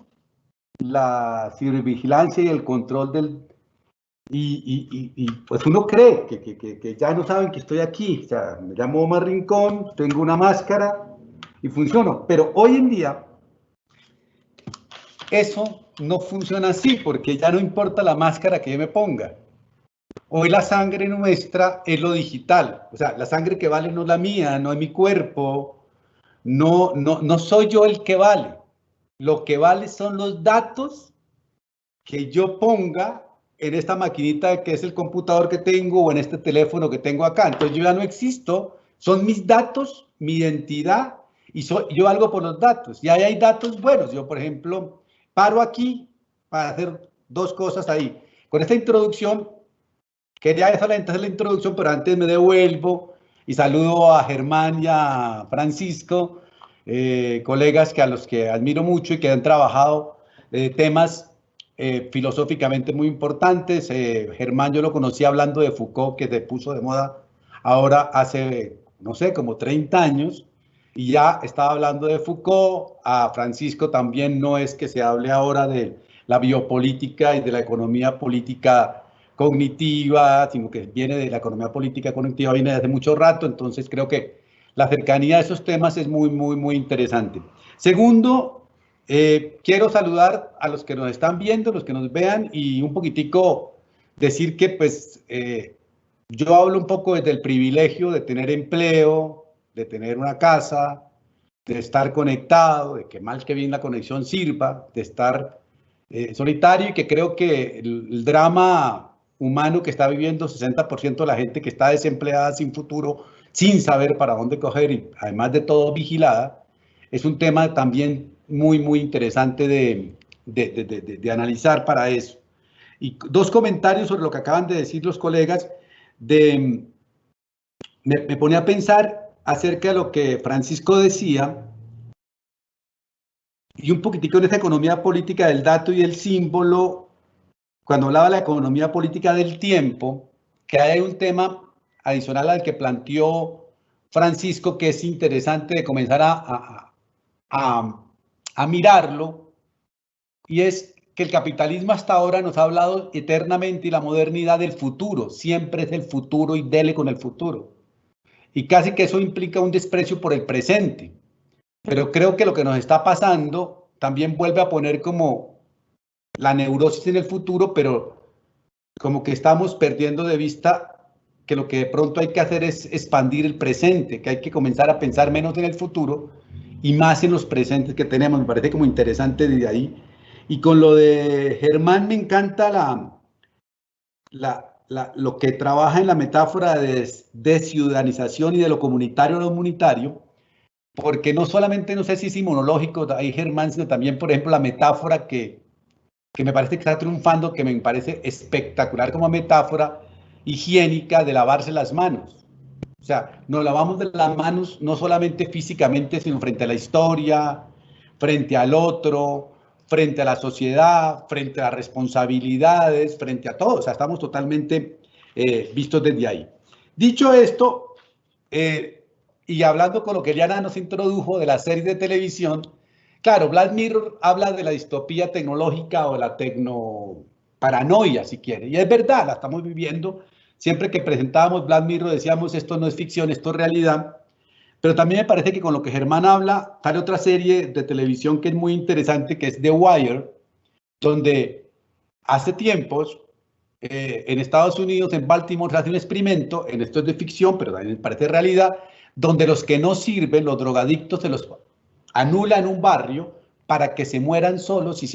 C: la cibervigilancia y el control del... Y pues uno cree que ya no saben que estoy aquí. O sea, me llamo Omar Rincón, tengo una máscara y funciono. Pero hoy en día eso no funciona así porque ya no importa la máscara que yo me ponga. Hoy la sangre nuestra es lo digital, o sea, la sangre que vale no es la mía, no es mi cuerpo, no soy yo el que vale. Lo que vale son los datos que yo ponga en esta maquinita que es el computador que tengo o en este teléfono que tengo acá. Entonces yo ya no existo, son mis datos, mi identidad y yo valgo por los datos. Y ahí hay datos buenos. Yo, por ejemplo, paro aquí para hacer 2 cosas ahí. Con esta introducción, quería solamente hacer la introducción, pero antes me devuelvo y saludo a Germán y a Francisco, colegas a los que admiro mucho y que han trabajado temas filosóficamente muy importantes. Germán yo lo conocí hablando de Foucault, que se puso de moda ahora hace, no sé, como 30 años, y ya estaba hablando de Foucault. A Francisco también no es que se hable ahora de la biopolítica y de la economía política cognitiva, sino que viene de la economía política cognitiva, viene desde mucho rato, entonces creo que la cercanía a esos temas es muy interesante. Segundo, quiero saludar a los que nos están viendo, los que nos vean, y un poquitico decir que pues yo hablo un poco desde el privilegio de tener empleo, de tener una casa, de estar conectado, de que mal que bien la conexión sirva, de estar solitario, y que creo que el drama humano que está viviendo 60% de la gente que está desempleada sin futuro, sin saber para dónde coger y además de todo vigilada, es un tema también muy interesante de analizar para eso. Y 2 comentarios sobre lo que acaban de decir los colegas. Me ponía a pensar acerca de lo que Francisco decía y un poquitico en esa economía política del dato y el símbolo, cuando hablaba de la economía política del tiempo, que hay un tema adicional al que planteó Francisco que es interesante de comenzar a mirarlo, y es que el capitalismo hasta ahora nos ha hablado eternamente y la modernidad del futuro, siempre es el futuro y dele con el futuro. Y casi que eso implica un desprecio por el presente. Pero creo que lo que nos está pasando también vuelve a poner como la neurosis en el futuro, pero como que estamos perdiendo de vista que lo que de pronto hay que hacer es expandir el presente, que hay que comenzar a pensar menos en el futuro y más en los presentes que tenemos. Me parece como interesante desde ahí. Y con lo de Germán me encanta lo que trabaja en la metáfora de desciudadanización y de lo comunitario a lo comunitario, porque no solamente, no sé si es inmunológico ahí Germán, sino también, por ejemplo, la metáfora que me parece que está triunfando, que me parece espectacular como metáfora higiénica de lavarse las manos. O sea, nos lavamos de las manos no solamente físicamente, sino frente a la historia, frente al otro, frente a la sociedad, frente a las responsabilidades, frente a todo. O sea, estamos totalmente vistos desde ahí. Dicho esto, y hablando con lo que Eliana nos introdujo de la serie de televisión, claro, Black Mirror habla de la distopía tecnológica o la tecnoparanoia, si quiere. Y es verdad, la estamos viviendo. Siempre que presentábamos Black Mirror decíamos esto no es ficción, esto es realidad. Pero también me parece que con lo que Germán habla, sale otra serie de televisión que es muy interesante, que es The Wire, donde hace tiempos en Estados Unidos, en Baltimore, se hace un experimento, en esto es de ficción, pero también me parece realidad, donde los que no sirven, los drogadictos, se los anula en un barrio para que se mueran solos y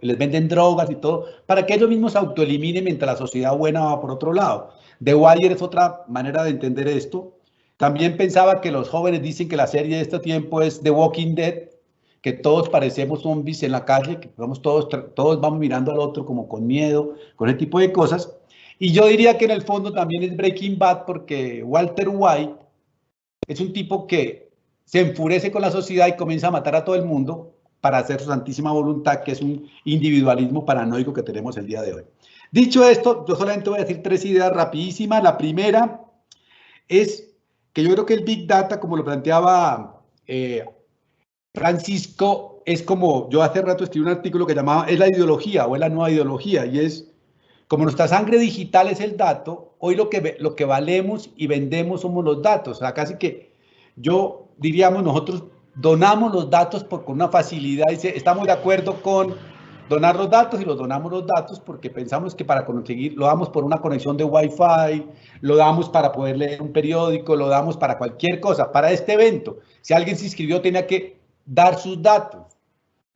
C: les venden drogas y todo, para que ellos mismos se autoeliminen mientras la sociedad buena va por otro lado. The Wire es otra manera de entender esto. También pensaba que los jóvenes dicen que la serie de este tiempo es The Walking Dead, que todos parecemos zombies en la calle, que todos vamos mirando al otro como con miedo, con ese tipo de cosas. Y yo diría que en el fondo también es Breaking Bad, porque Walter White es un tipo que se enfurece con la sociedad y comienza a matar a todo el mundo para hacer su santísima voluntad, que es un individualismo paranoico que tenemos el día de hoy. Dicho esto, yo solamente voy a decir 3 ideas rapidísimas. La primera es que yo creo que el Big Data, como lo planteaba Francisco, es como, yo hace rato escribí un artículo que llamaba, es la ideología o es la nueva ideología, y es, como nuestra sangre digital es el dato, hoy lo que valemos y vendemos somos los datos. O sea, casi que diríamos, nosotros donamos los datos con una facilidad, dice, estamos de acuerdo con donar los datos y los donamos los datos porque pensamos que para conseguir, lo damos por una conexión de Wi-Fi, lo damos para poder leer un periódico, lo damos para cualquier cosa, para este evento. Si alguien se inscribió tenía que dar sus datos.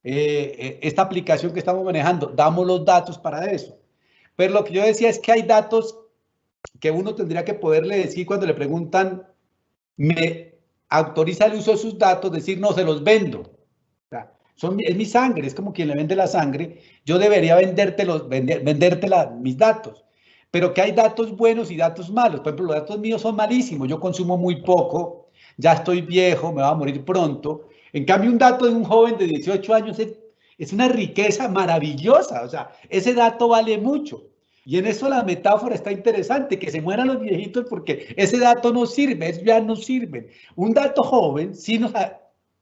C: Esta aplicación que estamos manejando, damos los datos para eso. Pero lo que yo decía es que hay datos que uno tendría que poderle decir cuando le preguntan, ¿me autoriza el uso de sus datos? Decir, no, se los vendo. Es mi sangre, es como quien le vende la sangre. Yo debería venderte mis datos. Pero que hay datos buenos y datos malos. Por ejemplo, los datos míos son malísimos. Yo consumo muy poco, ya estoy viejo, me va a morir pronto. En cambio, un dato de un joven de 18 años es una riqueza maravillosa. O sea, ese dato vale mucho. Y en eso la metáfora está interesante, que se mueran los viejitos porque ese dato no sirve, eso ya no sirve. Un dato joven sí nos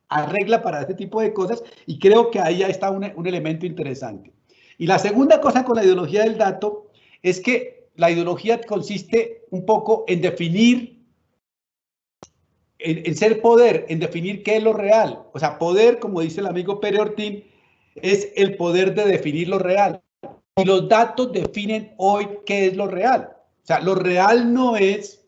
C: arregla para este tipo de cosas y creo que ahí ya está un elemento interesante. Y la segunda cosa con la ideología del dato es que la ideología consiste un poco en definir, en ser poder, en definir qué es lo real. O sea, poder, como dice el amigo Pere Ortín, es el poder de definir lo real. Y los datos definen hoy qué es lo real. O sea, lo real no es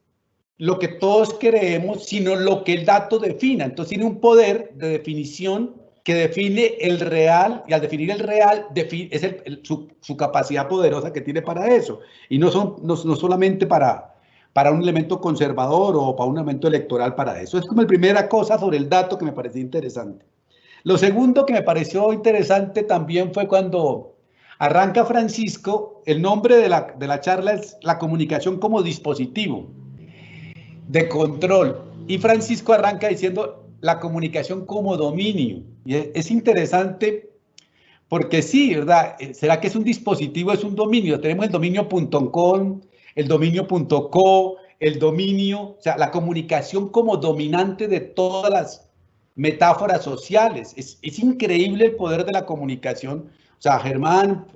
C: lo que todos creemos, sino lo que el dato defina. Entonces tiene un poder de definición que define el real, y al definir el real es su capacidad poderosa que tiene para eso. Y no solamente para un elemento conservador o para un elemento electoral para eso. Es como la primera cosa sobre el dato que me pareció interesante. Lo segundo que me pareció interesante también fue cuando arranca Francisco, el nombre de la charla es la comunicación como dispositivo de control. Y Francisco arranca diciendo la comunicación como dominio. Y es interesante porque sí, ¿verdad? ¿Será que es un dispositivo, es un dominio? Tenemos el dominio.com, el dominio.co, el dominio, o sea, la comunicación como dominante de todas las metáforas sociales. Es increíble el poder de la comunicación. O sea, Germán,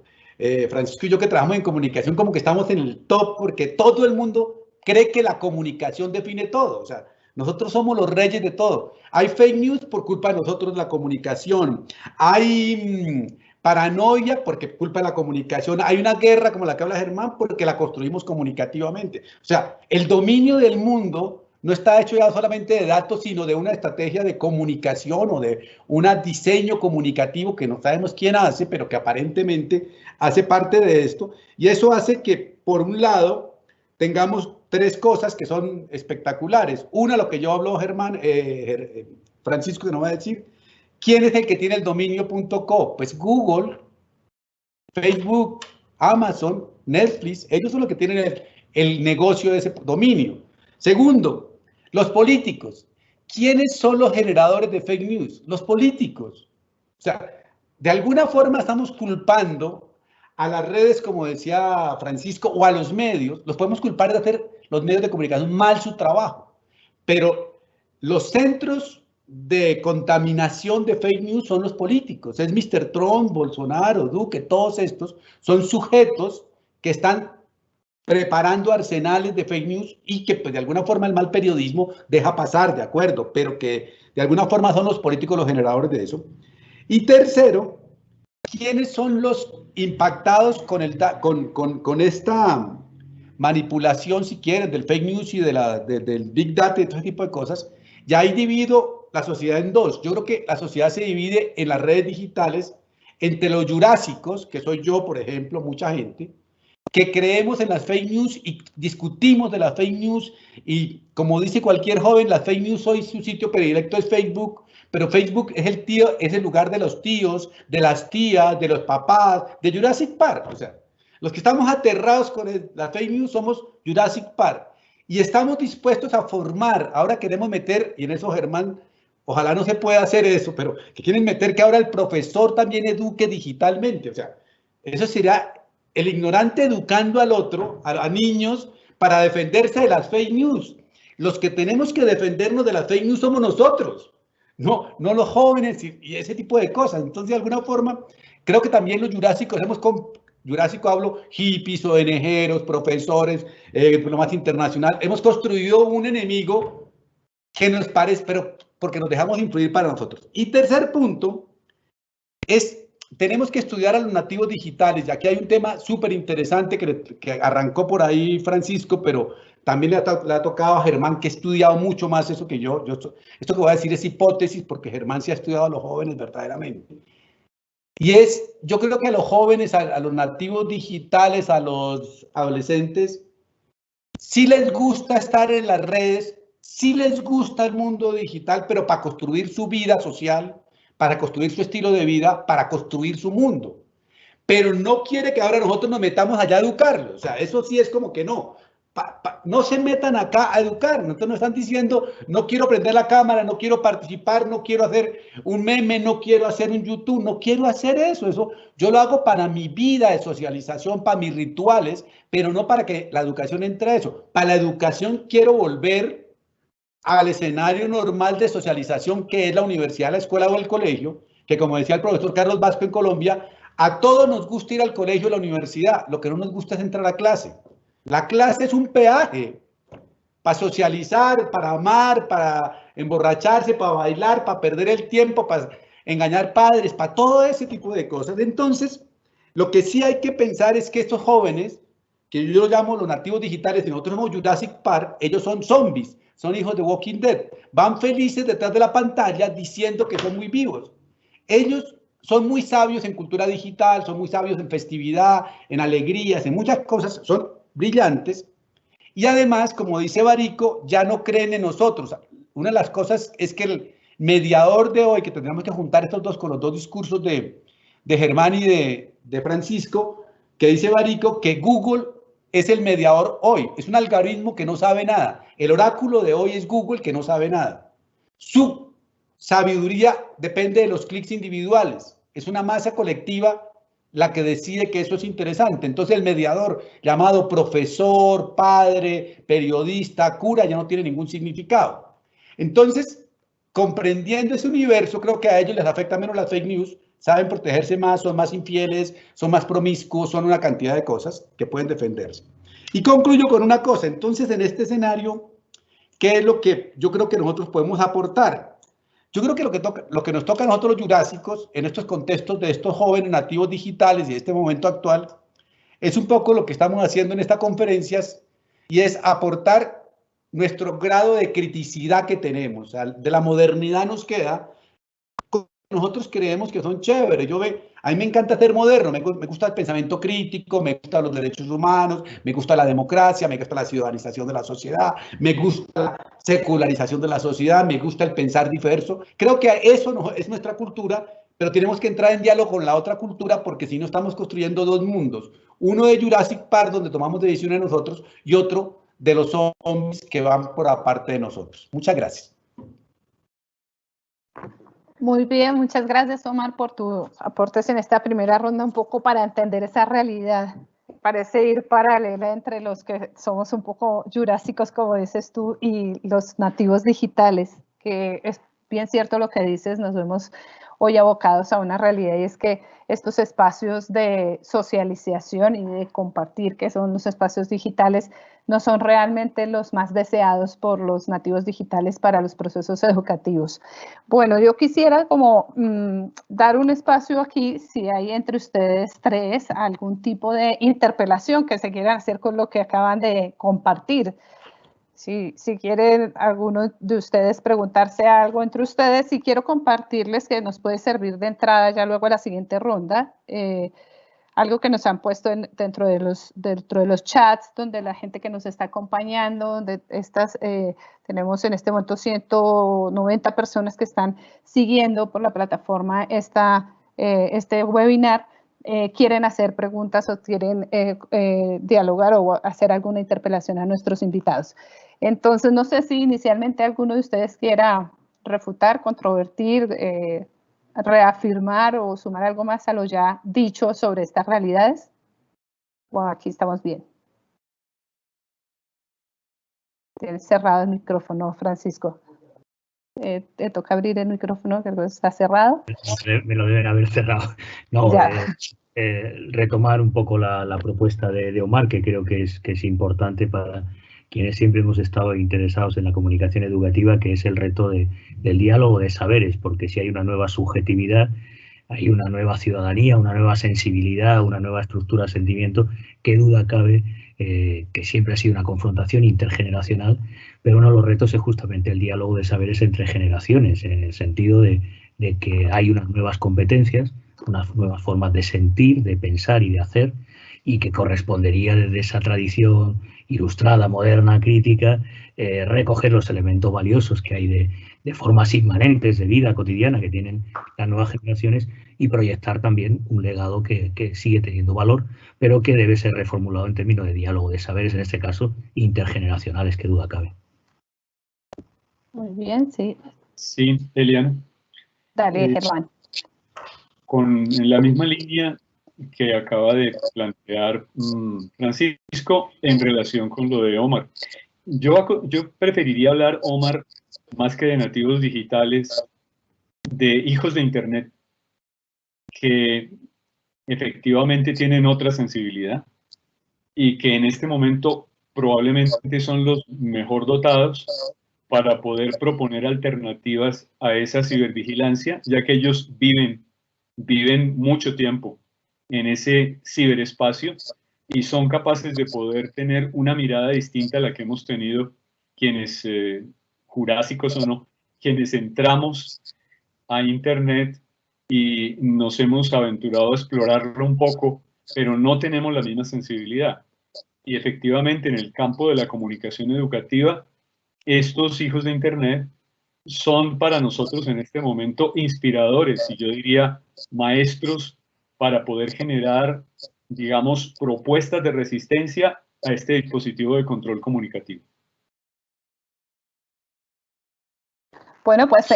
C: Francisco y yo que trabajamos en comunicación como que estamos en el top porque todo el mundo cree que la comunicación define todo. O sea, nosotros somos los reyes de todo. Hay fake news por culpa de nosotros, la comunicación. Hay paranoia porque culpa de la comunicación. Hay una guerra como la que habla Germán porque la construimos comunicativamente. O sea, el dominio del mundo no está hecho ya solamente de datos, sino de una estrategia de comunicación o de un diseño comunicativo que no sabemos quién hace, pero que aparentemente hace parte de esto. Y eso hace que, por un lado, tengamos 3 cosas que son espectaculares. Una, lo que yo hablo, Germán, Francisco, que no va a decir, ¿quién es el que tiene el dominio.co? Pues Google, Facebook, Amazon, Netflix, ellos son los que tienen el negocio de ese dominio. Segundo, Los políticos. ¿Quiénes son los generadores de fake news? Los políticos. O sea, de alguna forma estamos culpando a las redes, como decía Francisco, o a los medios. Los podemos culpar de hacer los medios de comunicación mal su trabajo. Pero los centros de contaminación de fake news son los políticos. Es Mr. Trump, Bolsonaro, Duque, todos estos son sujetos que están preparando arsenales de fake news y que pues, de alguna forma el mal periodismo deja pasar, de acuerdo, pero que de alguna forma son los políticos los generadores de eso. Y tercero, ¿quiénes son los impactados con esta manipulación, si quieren, del fake news y del big data y todo ese tipo de cosas? Ya ahí divido la sociedad en dos. Yo creo que la sociedad se divide en las redes digitales entre los jurásicos, que soy yo, por ejemplo, mucha gente, que creemos en las fake news y discutimos de las fake news y como dice cualquier joven, las fake news hoy su sitio predilecto es Facebook, pero Facebook es el lugar de los tíos, de las tías, de los papás, de Jurassic Park. O sea, los que estamos aterrados con las fake news somos Jurassic Park y estamos dispuestos a formar, ahora queremos meter, y en eso Germán, ojalá no se pueda hacer eso, pero que quieren meter que ahora el profesor también eduque digitalmente. O sea, eso sería el ignorante educando al otro, a niños, para defenderse de las fake news. Los que tenemos que defendernos de las fake news somos nosotros, no los jóvenes y ese tipo de cosas. Entonces, de alguna forma, creo que también los jurásicos, jurásico hablo, hippies, ONGeros, profesores, diplomacia internacional, hemos construido un enemigo que nos parece, pero porque nos dejamos influir para nosotros. Y tercer punto es tenemos que estudiar a los nativos digitales, y aquí hay un tema súper interesante que arrancó por ahí Francisco, pero también le ha tocado a Germán, que ha estudiado mucho más eso que yo. Esto que voy a decir es hipótesis, porque Germán sí ha estudiado a los jóvenes verdaderamente. Y yo creo que a los jóvenes, a los nativos digitales, a los adolescentes, sí les gusta estar en las redes, sí les gusta el mundo digital, pero para construir su vida social, para construir su estilo de vida, para construir su mundo. Pero no quiere que ahora nosotros nos metamos allá a educarlos. O sea, eso sí es como que no. No se metan acá a educar. Nosotros nos están diciendo, no quiero prender la cámara, no quiero participar, no quiero hacer un meme, no quiero hacer un YouTube, no quiero hacer eso. Eso yo lo hago para mi vida de socialización, para mis rituales, pero no para que la educación entre a eso. Para la educación quiero volver al escenario normal de socialización que es la universidad, la escuela o el colegio, que como decía el profesor Carlos Vasco en Colombia, a todos nos gusta ir al colegio o a la universidad, lo que no nos gusta es entrar a clase. La clase es un peaje para socializar, para amar, para emborracharse, para bailar, para perder el tiempo, para engañar padres, para todo ese tipo de cosas. Entonces, lo que sí hay que pensar es que estos jóvenes, que yo los llamo los nativos digitales, y nosotros somos Jurassic Park, ellos son zombies. Son hijos de Walking Dead. Van felices detrás de la pantalla diciendo que son muy vivos. Ellos son muy sabios en cultura digital, son muy sabios en festividad, en alegrías, en muchas cosas, son brillantes. Y además, como dice Barico, ya no creen en nosotros. Una de las cosas es que el mediador de hoy, que tendríamos que juntar estos dos con los dos discursos de Germán y de Francisco, que dice Barico que Google es el mediador hoy, es un algoritmo que no sabe nada. El oráculo de hoy es Google, que no sabe nada. Su sabiduría depende de los clics individuales. Es una masa colectiva la que decide que eso es interesante. Entonces el mediador llamado profesor, padre, periodista, cura, ya no tiene ningún significado. Entonces, comprendiendo ese universo, creo que a ellos les afecta menos las fake news, saben protegerse más, son más infieles, son más promiscuos, son una cantidad de cosas que pueden defenderse. Y concluyo con una cosa. Entonces, en este escenario, ¿qué es lo que yo creo que nosotros podemos aportar? Yo creo que lo que nos toca a nosotros los jurásicos, en estos contextos de estos jóvenes nativos digitales y de este momento actual, es un poco lo que estamos haciendo en estas conferencias, y es aportar nuestro grado de criticidad que tenemos. O sea, de la modernidad nos queda. Nosotros creemos que son chéveres. A mí me encanta ser moderno, me gusta el pensamiento crítico, me gustan los derechos humanos, me gusta la democracia, me gusta la ciudadanización de la sociedad, me gusta la secularización de la sociedad, me gusta el pensar diverso. Creo que eso es nuestra cultura, pero tenemos que entrar en diálogo con la otra cultura, porque si no estamos construyendo dos mundos. Uno de Jurassic Park, donde tomamos decisiones nosotros, y otro de los zombies que van por aparte de nosotros. Muchas gracias.
A: Muy bien, muchas gracias, Omar, por tus aportes en esta primera ronda, un poco para entender esa realidad. Parece ir paralela entre los que somos un poco jurásicos, como dices tú, y los nativos digitales, que es bien cierto lo que dices, nos vemos hoy abocados a una realidad, y es que estos espacios de socialización y de compartir, que son los espacios digitales, no son realmente los más deseados por los nativos digitales para los procesos educativos. Bueno, yo quisiera como dar un espacio aquí, si hay entre ustedes tres algún tipo de interpelación que se quieran hacer con lo que acaban de compartir. Si quieren alguno de ustedes preguntarse algo entre ustedes, y quiero compartirles que nos puede servir de entrada ya luego a la siguiente ronda, algo que nos han puesto dentro de los chats, donde la gente que nos está acompañando, donde tenemos en este momento 190 personas que están siguiendo por la plataforma este webinar, quieren hacer preguntas o quieren dialogar o hacer alguna interpelación a nuestros invitados. Entonces, no sé si inicialmente alguno de ustedes quiera refutar, controvertir, reafirmar o sumar algo más a lo ya dicho sobre estas realidades. Bueno, aquí estamos bien. Tienes cerrado el micrófono, Francisco. Te toca abrir el micrófono, que está cerrado.
D: Me lo deben haber cerrado. No, retomar un poco la propuesta de Omar, que creo que es importante para quienes siempre hemos estado interesados en la comunicación educativa, que es el reto del diálogo de saberes, porque si hay una nueva subjetividad, hay una nueva ciudadanía, una nueva sensibilidad, una nueva estructura de sentimiento, qué duda cabe que siempre ha sido una confrontación intergeneracional, pero uno de los retos es justamente el diálogo de saberes entre generaciones, en el sentido de que hay unas nuevas competencias, unas nuevas formas de sentir, de pensar y de hacer, y que correspondería desde esa tradición ilustrada, moderna, crítica, recoger los elementos valiosos que hay de formas inmanentes de vida cotidiana que tienen las nuevas generaciones y proyectar también un legado que sigue teniendo valor, pero que debe ser reformulado en términos de diálogo de saberes, en este caso intergeneracionales, que duda cabe.
A: Muy bien, sí.
B: Sí, Eliana.
A: Dale, Germán.
B: En la misma línea que acaba de plantear Francisco en relación con lo de Omar. Yo preferiría hablar, Omar, más que de nativos digitales, de hijos de Internet, que efectivamente tienen otra sensibilidad y que en este momento probablemente son los mejor dotados para poder proponer alternativas a esa cibervigilancia, ya que ellos viven mucho tiempo en ese ciberespacio y son capaces de poder tener una mirada distinta a la que hemos tenido quienes, jurásicos o no, quienes entramos a Internet y nos hemos aventurado a explorarlo un poco, pero no tenemos la misma sensibilidad. Y efectivamente, en el campo de la comunicación educativa, estos hijos de Internet son para nosotros en este momento inspiradores, y yo diría maestros para poder generar, digamos, propuestas de resistencia a este dispositivo de control comunicativo.
A: Bueno, pues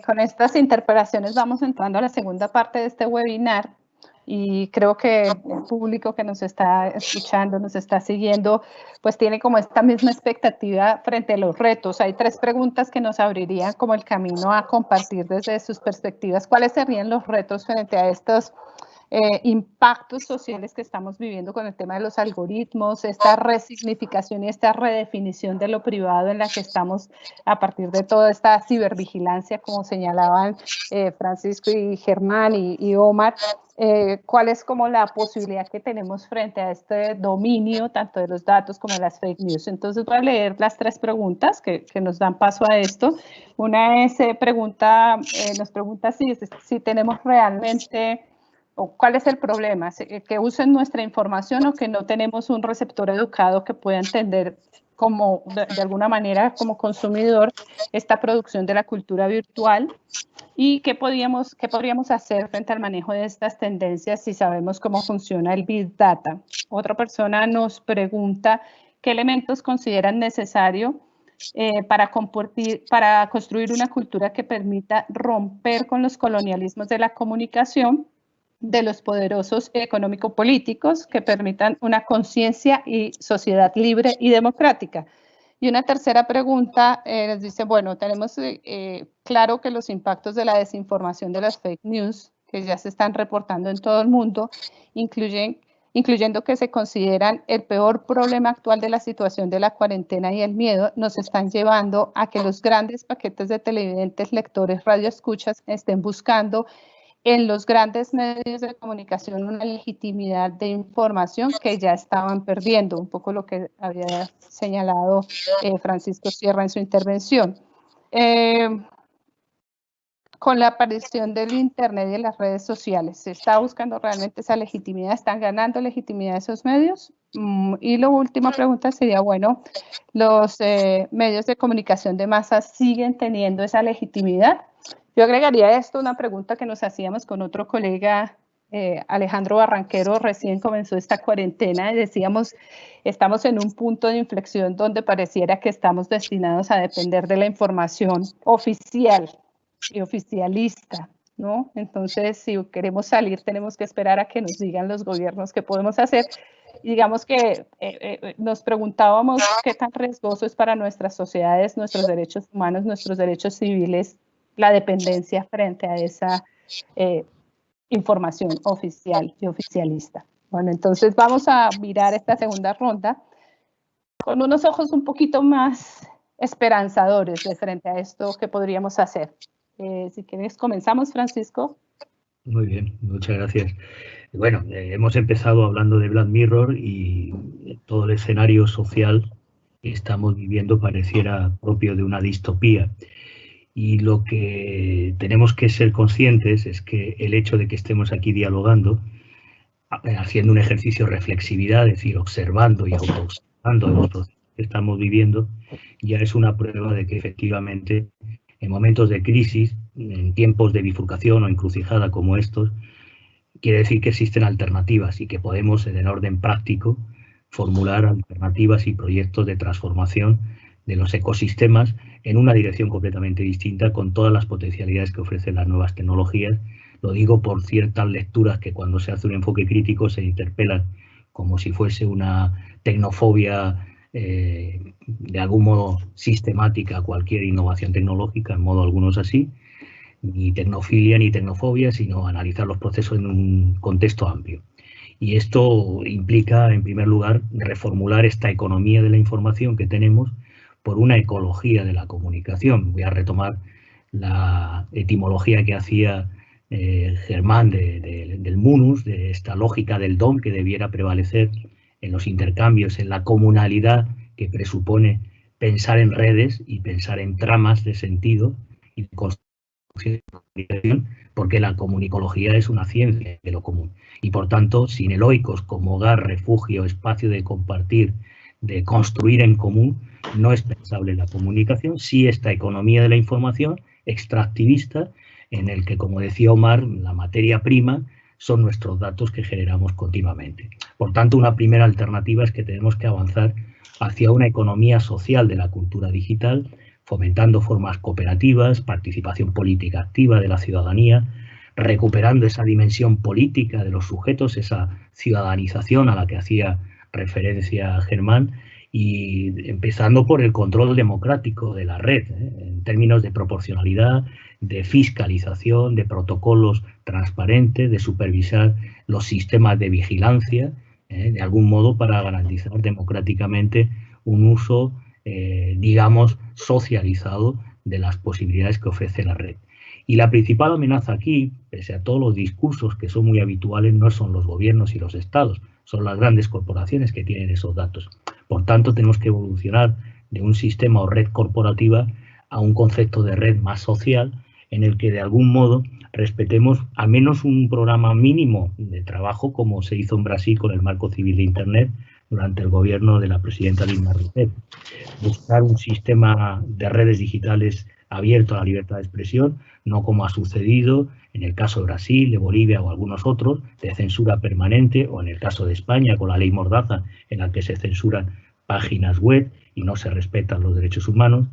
A: con estas interpelaciones vamos entrando a la segunda parte de este webinar, y creo que el público que nos está escuchando, nos está siguiendo, pues tiene como esta misma expectativa frente a los retos. Hay tres preguntas que nos abrirían como el camino a compartir desde sus perspectivas. ¿Cuáles serían los retos frente a estos impactos sociales que estamos viviendo con el tema de los algoritmos, esta resignificación y esta redefinición de lo privado en la que estamos a partir de toda esta cibervigilancia, como señalaban Francisco y Germán y Omar? ¿Cuál es como la posibilidad que tenemos frente a este dominio tanto de los datos como de las fake news? Entonces voy a leer las tres preguntas que nos dan paso a esto. Una es, nos pregunta si tenemos realmente, o cuál es el problema, que usen nuestra información o que no tenemos un receptor educado que pueda entender como de alguna manera como consumidor esta producción de la cultura virtual. ¿Y qué podríamos hacer frente al manejo de estas tendencias si sabemos cómo funciona el Big Data? Otra persona nos pregunta ¿qué elementos consideran necesario para construir una cultura que permita romper con los colonialismos de la comunicación de los poderosos económico-políticos, que permitan una conciencia y sociedad libre y democrática? Y una tercera pregunta nos dice, bueno, tenemos claro que los impactos de la desinformación, de las fake news, que ya se están reportando en todo el mundo, incluyendo que se consideran el peor problema actual de la situación de la cuarentena y el miedo, nos están llevando a que los grandes paquetes de televidentes, lectores, radioescuchas estén buscando en los grandes medios de comunicación una legitimidad de información que ya estaban perdiendo, un poco lo que había señalado Francisco Sierra en su intervención. Con la aparición del Internet y de las redes sociales, ¿se está buscando realmente esa legitimidad? ¿Están ganando legitimidad esos medios? Y la última pregunta sería, bueno, ¿los medios de comunicación de masas siguen teniendo esa legitimidad? Yo agregaría a esto una pregunta que nos hacíamos con otro colega, Alejandro Barranquero, recién comenzó esta cuarentena y decíamos, estamos en un punto de inflexión donde pareciera que estamos destinados a depender de la información oficial y oficialista, ¿no? Entonces, si queremos salir, tenemos que esperar a que nos digan los gobiernos qué podemos hacer. Y digamos que nos preguntábamos qué tan riesgoso es para nuestras sociedades, nuestros derechos humanos, nuestros derechos civiles, la dependencia frente a esa información oficial y oficialista. Bueno, entonces vamos a mirar esta segunda ronda con unos ojos un poquito más esperanzadores de frente a esto que podríamos hacer. Si quieres, comenzamos, Francisco.
D: Muy bien, muchas gracias. Bueno, hemos empezado hablando de Black Mirror y todo el escenario social que estamos viviendo pareciera propio de una distopía. Y lo que tenemos que ser conscientes es que el hecho de que estemos aquí dialogando, haciendo un ejercicio de reflexividad, es decir, observando y autoobservando los procesos que estamos viviendo, ya es una prueba de que efectivamente en momentos de crisis, en tiempos de bifurcación o encrucijada como estos, quiere decir que existen alternativas y que podemos, en el orden práctico, formular alternativas y proyectos de transformación de los ecosistemas en una dirección completamente distinta, con todas las potencialidades que ofrecen las nuevas tecnologías. Lo digo por ciertas lecturas que cuando se hace un enfoque crítico se interpelan como si fuese una tecnofobia de algún modo sistemática a cualquier innovación tecnológica, en modo algunos así, ni tecnofilia ni tecnofobia, sino analizar los procesos en un contexto amplio. Y esto implica, en primer lugar, reformular esta economía de la información que tenemos por una ecología de la comunicación. Voy a retomar la etimología que hacía Germán del munus, de esta lógica del don que debiera prevalecer en los intercambios, en la comunalidad que presupone pensar en redes y pensar en tramas de sentido y de construcción, porque la comunicología es una ciencia de lo común. Y por tanto, sin el oikos como hogar, refugio, espacio de compartir, de construir en común, no es pensable la comunicación, sí esta economía de la información extractivista, en el que, como decía Omar, la materia prima son nuestros datos que generamos continuamente. Por tanto, una primera alternativa es que tenemos que avanzar hacia una economía social de la cultura digital, fomentando formas cooperativas, participación política activa de la ciudadanía, recuperando esa dimensión política de los sujetos, esa ciudadanización a la que hacía referencia Germán, y empezando por el control democrático de la red, en términos de proporcionalidad, de fiscalización, de protocolos transparentes, de supervisar los sistemas de vigilancia, de algún modo para garantizar democráticamente un uso, digamos, socializado de las posibilidades que ofrece la red. Y la principal amenaza aquí, pese a todos los discursos que son muy habituales, no son los gobiernos y los estados, son las grandes corporaciones que tienen esos datos. Por tanto, tenemos que evolucionar de un sistema o red corporativa a un concepto de red más social, en el que de algún modo respetemos al menos un programa mínimo de trabajo, como se hizo en Brasil con el Marco Civil de Internet durante el gobierno de la presidenta Dilma Rousseff. Buscar un sistema de redes digitales abierto a la libertad de expresión, no como ha sucedido en el caso de Brasil, de Bolivia o algunos otros, de censura permanente, o en el caso de España con la ley Mordaza, en la que se censuran páginas web y no se respetan los derechos humanos.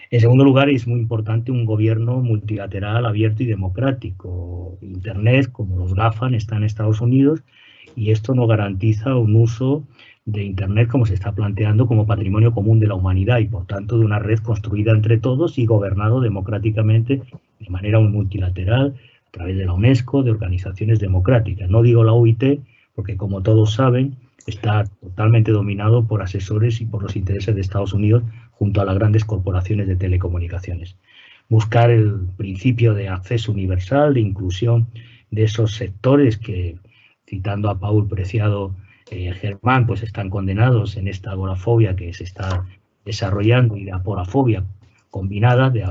D: En segundo lugar, es muy importante un gobierno multilateral, abierto y democrático. Internet, como los GAFAM, está en Estados Unidos y esto no garantiza un uso de Internet como se está planteando como patrimonio común de la humanidad y, por tanto, de una red construida entre todos y gobernado democráticamente de manera multilateral a través de la UNESCO, de organizaciones democráticas. No digo la OIT porque, como todos saben, está totalmente dominado por asesores y por los intereses de Estados Unidos junto a las grandes corporaciones de telecomunicaciones. Buscar el principio de acceso universal, de inclusión de esos sectores que, citando a Paul Preciado Germán, pues están condenados en esta agorafobia que se está desarrollando y de aporafobia combinada de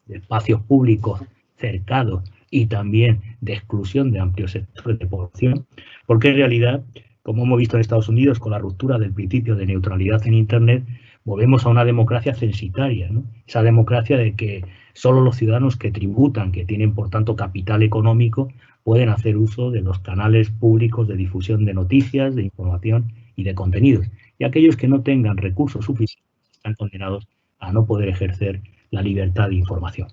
D: espacios públicos cercados y también de exclusión de amplios sectores de población, porque en realidad, como hemos visto en Estados Unidos con la ruptura del principio de neutralidad en Internet, volvemos a una democracia censitaria, ¿no? Esa democracia de que solo los ciudadanos que tributan, que tienen por tanto capital económico, pueden hacer uso de los canales públicos de difusión de noticias, de información y de contenidos. Y aquellos que no tengan recursos suficientes están condenados a no poder ejercer la libertad de información.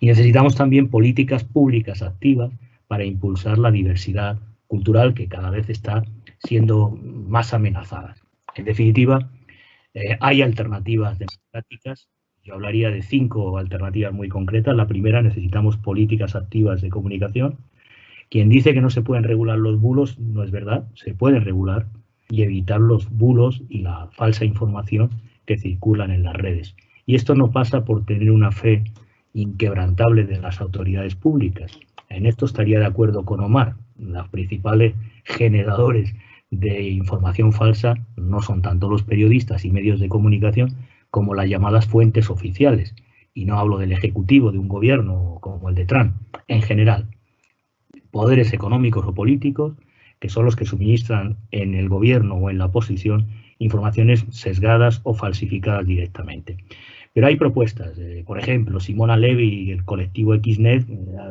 D: Y necesitamos también políticas públicas activas para impulsar la diversidad cultural que cada vez está siendo más amenazada. En definitiva, hay alternativas democráticas. Yo hablaría de 5 alternativas muy concretas. La primera, necesitamos políticas activas de comunicación. Quien dice que no se pueden regular los bulos no es verdad, se pueden regular y evitar los bulos y la falsa información que circulan en las redes. Y esto no pasa por tener una fe inquebrantable de las autoridades públicas. En esto estaría de acuerdo con Omar. Los principales generadores de información falsa no son tanto los periodistas y medios de comunicación como las llamadas fuentes oficiales. Y no hablo del ejecutivo de un gobierno como el de Trump, en general. Poderes económicos o políticos, que son los que suministran en el gobierno o en la oposición informaciones sesgadas o falsificadas directamente. Pero hay propuestas. Por ejemplo, Simona Levy y el colectivo XNet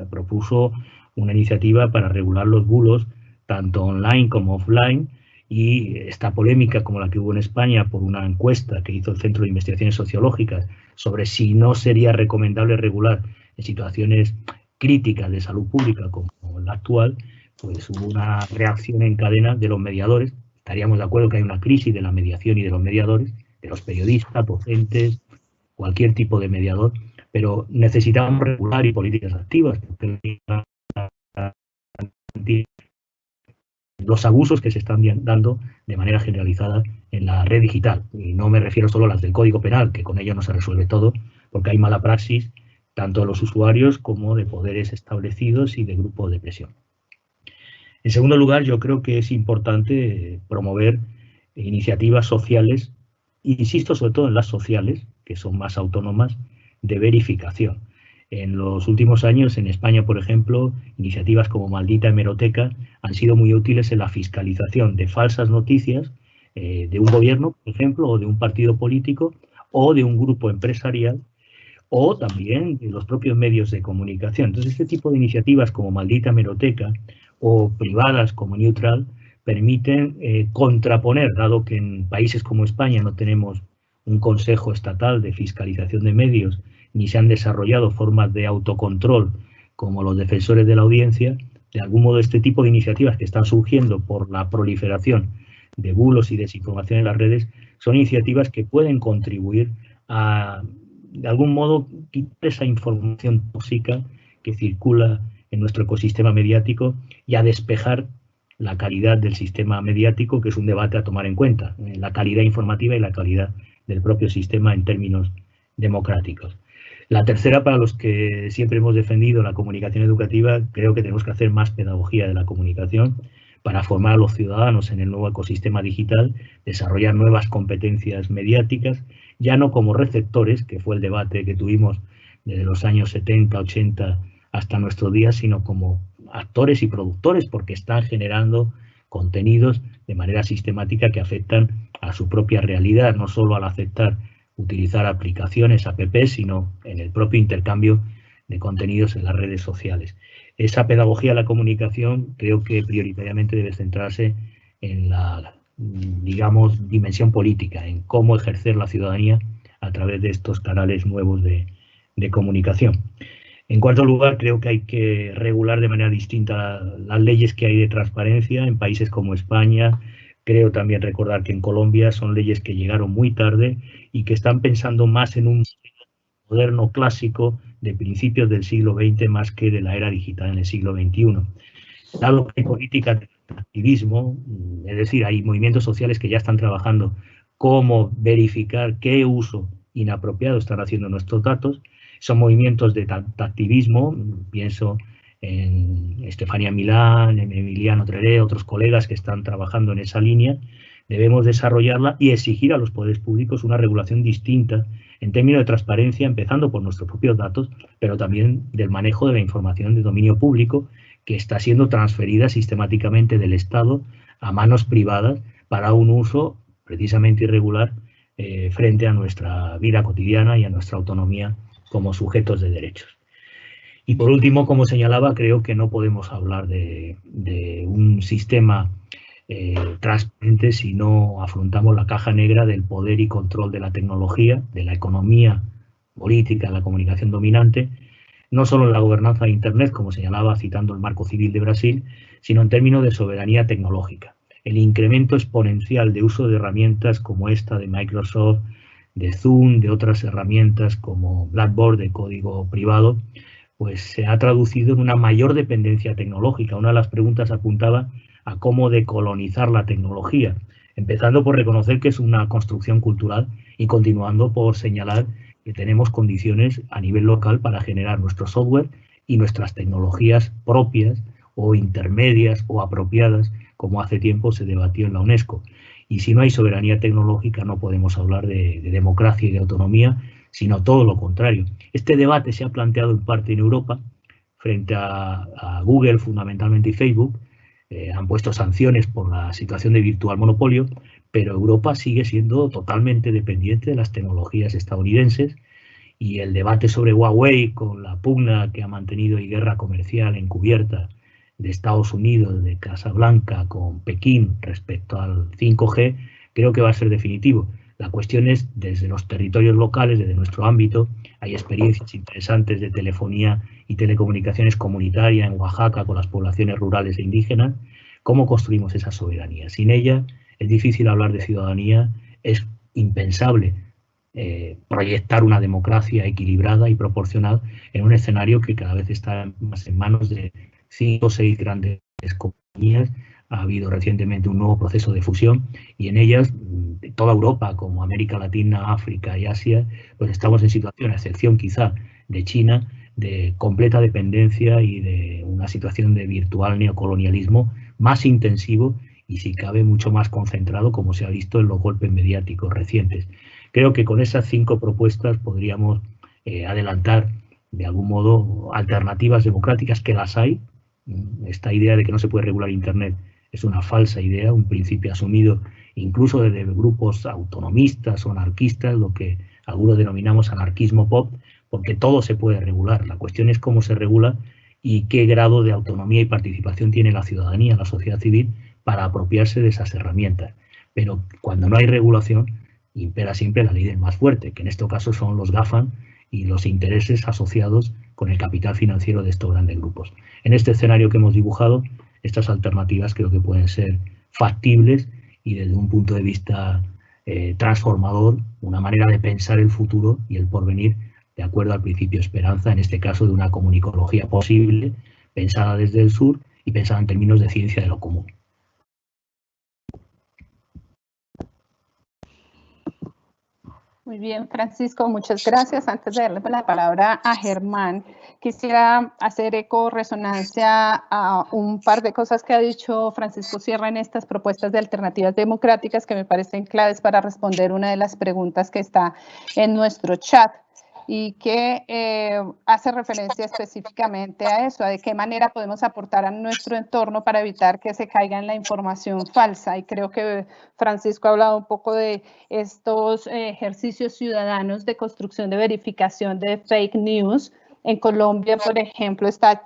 D: propuso una iniciativa para regular los bulos, tanto online como offline, y esta polémica como la que hubo en España por una encuesta que hizo el Centro de Investigaciones Sociológicas sobre si no sería recomendable regular en situaciones críticas de salud pública como la actual, pues hubo una reacción en cadena de los mediadores. Estaríamos de acuerdo que hay una crisis de la mediación y de los mediadores, de los periodistas, docentes, cualquier tipo de mediador, pero necesitamos regular y políticas activas porque los abusos que se están dando de manera generalizada en la red digital. Y no me refiero solo a las del Código Penal, que con ello no se resuelve todo, porque hay mala praxis tanto de los usuarios como de poderes establecidos y de grupos de presión. En segundo lugar, yo creo que es importante promover iniciativas sociales, insisto sobre todo en las sociales, que son más autónomas, de verificación. En los últimos años, en España, por ejemplo, iniciativas como Maldita Hemeroteca han sido muy útiles en la fiscalización de falsas noticias de un gobierno, por ejemplo, o de un partido político, o de un grupo empresarial, o también de los propios medios de comunicación. Entonces, este tipo de iniciativas como Maldita Hemeroteca o privadas como Neutral permiten contraponer, dado que en países como España no tenemos un consejo estatal de fiscalización de medios, ni se han desarrollado formas de autocontrol como los defensores de la audiencia, de algún modo este tipo de iniciativas que están surgiendo por la proliferación de bulos y desinformación en las redes son iniciativas que pueden contribuir a, de algún modo, quitar esa información tóxica que circula en nuestro ecosistema mediático y a despejar la calidad del sistema mediático, que es un debate a tomar en cuenta, la calidad informativa y la calidad del propio sistema en términos democráticos. La tercera, para los que siempre hemos defendido la comunicación educativa, creo que tenemos que hacer más pedagogía de la comunicación para formar a los ciudadanos en el nuevo ecosistema digital, desarrollar nuevas competencias mediáticas, ya no como receptores, que fue el debate que tuvimos desde los años 70, 80 hasta nuestros días, sino como actores y productores, porque están generando contenidos de manera sistemática que afectan a su propia realidad, no solo al aceptar utilizar aplicaciones, apps, sino en el propio intercambio de contenidos en las redes sociales. Esa pedagogía de la comunicación creo que prioritariamente debe centrarse en la digamos, dimensión política, en cómo ejercer la ciudadanía a través de estos canales nuevos de comunicación. En cuarto lugar, creo que hay que regular de manera distinta las leyes que hay de transparencia en países como España. Creo también recordar que en Colombia son leyes que llegaron muy tarde y que están pensando más en un moderno clásico de principios del siglo XX más que de la era digital en el siglo XXI. Dado que hay políticas de activismo, es decir, hay movimientos sociales que ya están trabajando cómo verificar qué uso inapropiado están haciendo nuestros datos. Son movimientos de activismo, pienso en Estefanía Milán, en Emiliano Trelé, otros colegas que están trabajando en esa línea. Debemos desarrollarla y exigir a los poderes públicos una regulación distinta en términos de transparencia, empezando por nuestros propios datos, pero también del manejo de la información de dominio público que está siendo transferida sistemáticamente del Estado a manos privadas para un uso precisamente irregular frente a nuestra vida cotidiana y a nuestra autonomía como sujetos de derechos. Y por último, como señalaba, creo que no podemos hablar de un sistema transparente si no afrontamos la caja negra del poder y control de la tecnología, de la economía política, de la comunicación dominante, no solo en la gobernanza de Internet, como señalaba citando el Marco Civil de Brasil, sino en términos de soberanía tecnológica. El incremento exponencial de uso de herramientas como esta de Microsoft, de Zoom, de otras herramientas como Blackboard de código privado, pues se ha traducido en una mayor dependencia tecnológica. Una de las preguntas apuntaba a cómo decolonizar la tecnología, empezando por reconocer que es una construcción cultural y continuando por señalar que tenemos condiciones a nivel local para generar nuestro software y nuestras tecnologías propias o intermedias o apropiadas, como hace tiempo se debatió en la UNESCO. Y si no hay soberanía tecnológica no podemos hablar de democracia y de autonomía, sino todo lo contrario. Este debate se ha planteado en parte en Europa, frente a Google fundamentalmente y Facebook. Han puesto sanciones por la situación de virtual monopolio, pero Europa sigue siendo totalmente dependiente de las tecnologías estadounidenses y el debate sobre Huawei con la pugna que ha mantenido y guerra comercial encubierta de Estados Unidos, de Casa Blanca con Pekín respecto al 5G, creo que va a ser definitivo. La cuestión es, desde los territorios locales, desde nuestro ámbito, hay experiencias interesantes de telefonía y telecomunicaciones comunitaria en Oaxaca con las poblaciones rurales e indígenas. ¿Cómo construimos esa soberanía? Sin ella es difícil hablar de ciudadanía, es impensable proyectar una democracia equilibrada y proporcional en un escenario que cada vez está más en manos de 5 o 6 grandes compañías. Ha habido recientemente un nuevo proceso de fusión y en ellas, toda Europa, como América Latina, África y Asia, pues estamos en situación, a excepción quizá de China, de completa dependencia y de una situación de virtual neocolonialismo más intensivo y, si cabe, mucho más concentrado, como se ha visto en los golpes mediáticos recientes. Creo que con esas 5 propuestas podríamos adelantar, de algún modo, alternativas democráticas, que las hay. Esta idea de que no se puede regular Internet es una falsa idea, un principio asumido incluso desde grupos autonomistas o anarquistas, lo que algunos denominamos anarquismo pop, porque todo se puede regular. La cuestión es cómo se regula y qué grado de autonomía y participación tiene la ciudadanía, la sociedad civil, para apropiarse de esas herramientas. Pero cuando no hay regulación, impera siempre la ley del más fuerte, que en este caso son los GAFAM y los intereses asociados con el capital financiero de estos grandes grupos. En este escenario que hemos dibujado, estas alternativas creo que pueden ser factibles y, desde un punto de vista transformador, una manera de pensar el futuro y el porvenir de acuerdo al principio de esperanza, en este caso de una comunicología posible, pensada desde el sur y pensada en términos de ciencia de lo común.
A: Muy bien, Francisco, muchas gracias. Antes de darle la palabra a Germán, quisiera hacer eco, resonancia a un par de cosas que ha dicho Francisco Sierra en estas propuestas de alternativas democráticas que me parecen claves para responder una de las preguntas que está en nuestro chat y que hace referencia específicamente a eso, a de qué manera podemos aportar a nuestro entorno para evitar que se caiga en la información falsa. Y creo que Francisco ha hablado un poco de estos ejercicios ciudadanos de construcción de verificación de fake news En Colombia, por ejemplo, está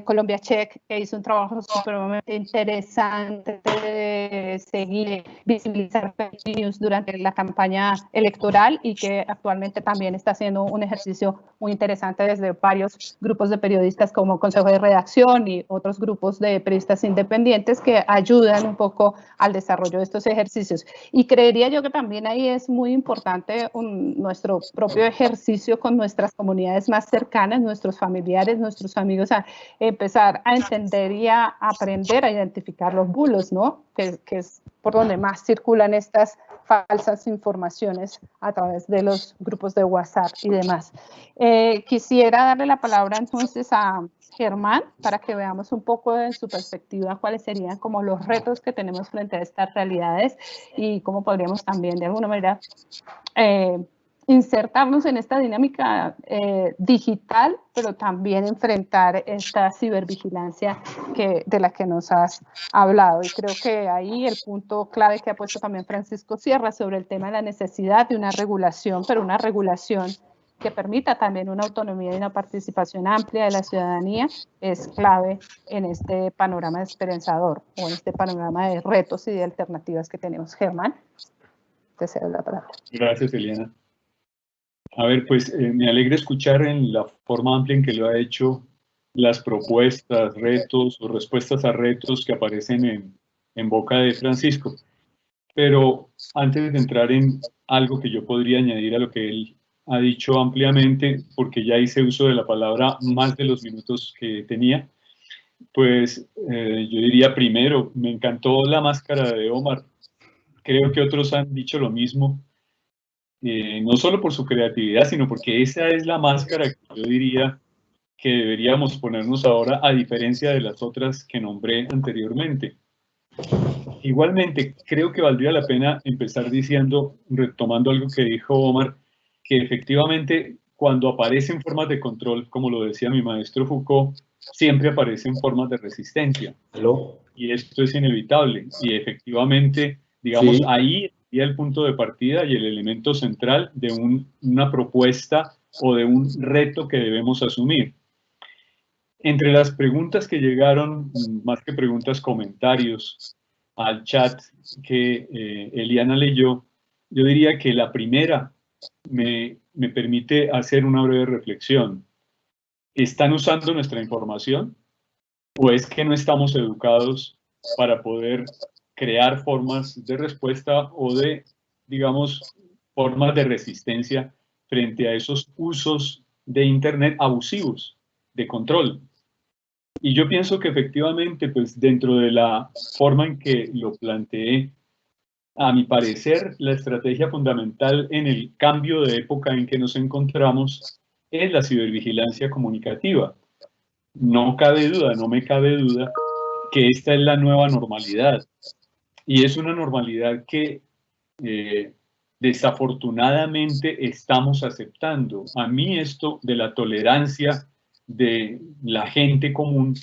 A: Colombia Check, que hizo un trabajo supremamente interesante de seguir, visibilizar fake news durante la campaña electoral y que actualmente también está haciendo un ejercicio muy interesante desde varios grupos de periodistas como Consejo de Redacción y otros grupos de periodistas independientes que ayudan un poco al desarrollo de estos ejercicios. Y creería yo que también ahí es muy importante nuestro propio ejercicio con nuestras comunidades más cercanas, nuestros familiares, nuestros amigos, a empezar a entender y a aprender a identificar los bulos, ¿no? Que es por donde más circulan estas falsas informaciones a través de los grupos de WhatsApp y demás. Quisiera darle la palabra entonces a Germán para que veamos un poco de su perspectiva cuáles serían como los retos que tenemos frente a estas realidades y cómo podríamos también de alguna manera insertarnos en esta dinámica digital, pero también enfrentar esta cibervigilancia de la que nos has hablado. Y creo que ahí el punto clave que ha puesto también Francisco Sierra sobre el tema de la necesidad de una regulación, pero una regulación que permita también una autonomía y una participación amplia de la ciudadanía, es clave en este panorama esperanzador o en este panorama de retos y de alternativas que tenemos. Germán, te cedo la palabra.
B: Gracias, Eliana. A ver, pues me alegra escuchar en la forma amplia en que lo ha hecho las propuestas, retos o respuestas a retos que aparecen en boca de Francisco. Pero antes de entrar en algo que yo podría añadir a lo que él ha dicho ampliamente, porque ya hice uso de la palabra más de los minutos que tenía, pues yo diría primero, me encantó la máscara de Omar. Creo que otros han dicho lo mismo, no solo por su creatividad, sino porque esa es la máscara que yo diría que deberíamos ponernos ahora, a diferencia de las otras que nombré anteriormente. Igualmente, creo que valdría la pena empezar diciendo, retomando algo que dijo Omar, que efectivamente cuando aparecen formas de control, como lo decía mi maestro Foucault, siempre aparecen formas de resistencia.
C: ¿Aló?
B: Y esto es inevitable. Y efectivamente, digamos, sí, ahí está el punto de partida y el elemento central de una propuesta o de un reto que debemos asumir. Entre las preguntas que llegaron, más que preguntas, comentarios al chat que Eliana leyó, yo diría que la primera me permite hacer una breve reflexión. ¿Están usando nuestra información? ¿O es que no estamos educados para poder crear formas de respuesta o de, digamos, formas de resistencia frente a esos usos de Internet abusivos, de control? Y yo pienso que efectivamente, pues dentro de la forma en que lo planteé, a mi parecer, la estrategia fundamental en el cambio de época en que nos encontramos es la cibervigilancia comunicativa. No cabe duda, no me cabe duda que esta es la nueva normalidad. Y es una normalidad que desafortunadamente estamos aceptando. A mí esto de la tolerancia de la gente común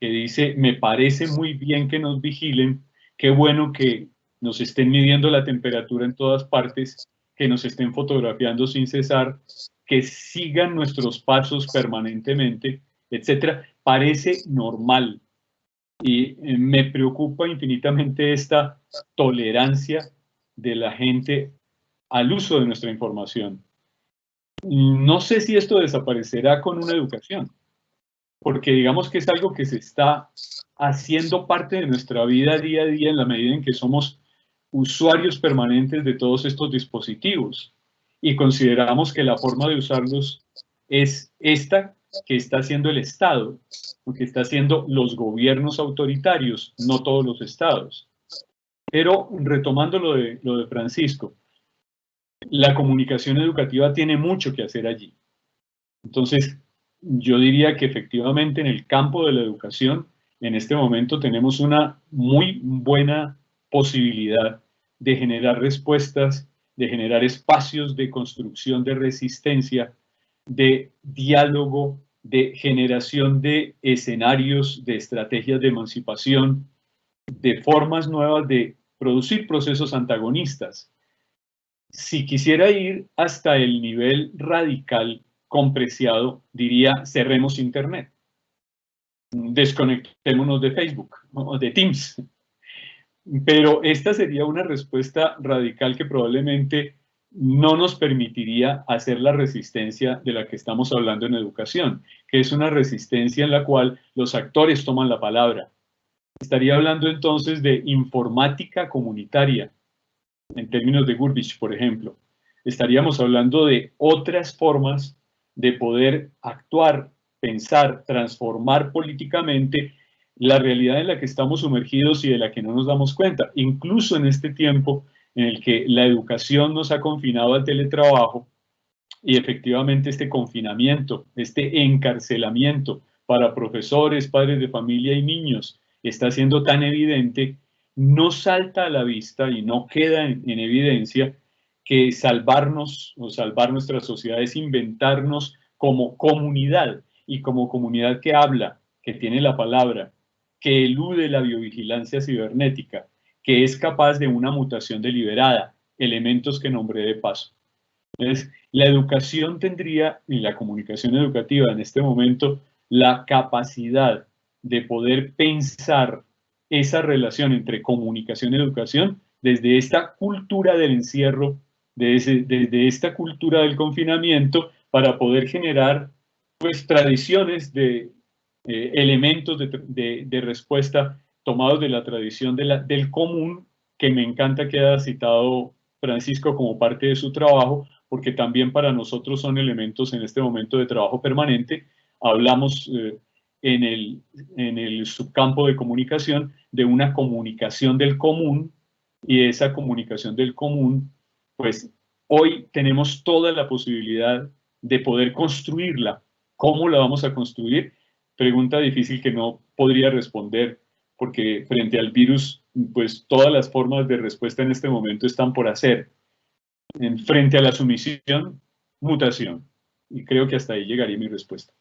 B: que dice, me parece muy bien que nos vigilen, qué bueno que nos estén midiendo la temperatura en todas partes, que nos estén fotografiando sin cesar, que sigan nuestros pasos permanentemente, etcétera, parece normal. Y me preocupa infinitamente esta tolerancia de la gente al uso de nuestra información. No sé si esto desaparecerá con una educación, porque digamos que es algo que se está haciendo parte de nuestra vida día a día en la medida en que somos usuarios permanentes de todos estos dispositivos y consideramos que la forma de usarlos es esta que está haciendo el Estado, que está haciendo los gobiernos autoritarios, no todos los estados. Pero retomando lo de Francisco, la comunicación educativa tiene mucho que hacer allí. Entonces, yo diría que efectivamente en el campo de la educación, en este momento tenemos una muy buena posibilidad de generar respuestas, de generar espacios de construcción de resistencia, de diálogo, de generación de escenarios, de estrategias de emancipación, de formas nuevas de producir procesos antagonistas. Si quisiera ir hasta el nivel radical, compreciado, diría cerremos Internet, desconectémonos de Facebook o de Teams. Pero esta sería una respuesta radical que probablemente no nos permitiría hacer la resistencia de la que estamos hablando en educación, que es una resistencia en la cual los actores toman la palabra. Estaría hablando entonces de informática comunitaria, en términos de Gurbich, por ejemplo. Estaríamos hablando de otras formas de poder actuar, pensar, transformar políticamente la realidad en la que estamos sumergidos y de la que no nos damos cuenta. Incluso en este tiempo en el que la educación nos ha confinado al teletrabajo y efectivamente este confinamiento, este encarcelamiento para profesores, padres de familia y niños está siendo tan evidente, no salta a la vista y no queda en evidencia que salvarnos o salvar nuestra sociedad es inventarnos como comunidad y como comunidad que habla, que tiene la palabra, que elude la biovigilancia cibernética, que es capaz de una mutación deliberada, elementos que nombré de paso. Entonces, la educación tendría, y la comunicación educativa en este momento, la capacidad de poder pensar esa relación entre comunicación y educación desde esta cultura del encierro, desde esta cultura del confinamiento, para poder generar pues tradiciones de elementos de respuesta tomados de la tradición del común, que me encanta que haya citado Francisco como parte de su trabajo, porque también para nosotros son elementos en este momento de trabajo permanente. Hablamos en el subcampo de comunicación de una comunicación del común, y esa comunicación del común, pues hoy tenemos toda la posibilidad de poder construirla. ¿Cómo la vamos a construir? Pregunta difícil que no podría responder, porque frente al virus, pues todas las formas de respuesta en este momento están por hacer. Frente a la sumisión, mutación. Y creo que hasta ahí llegaría mi respuesta.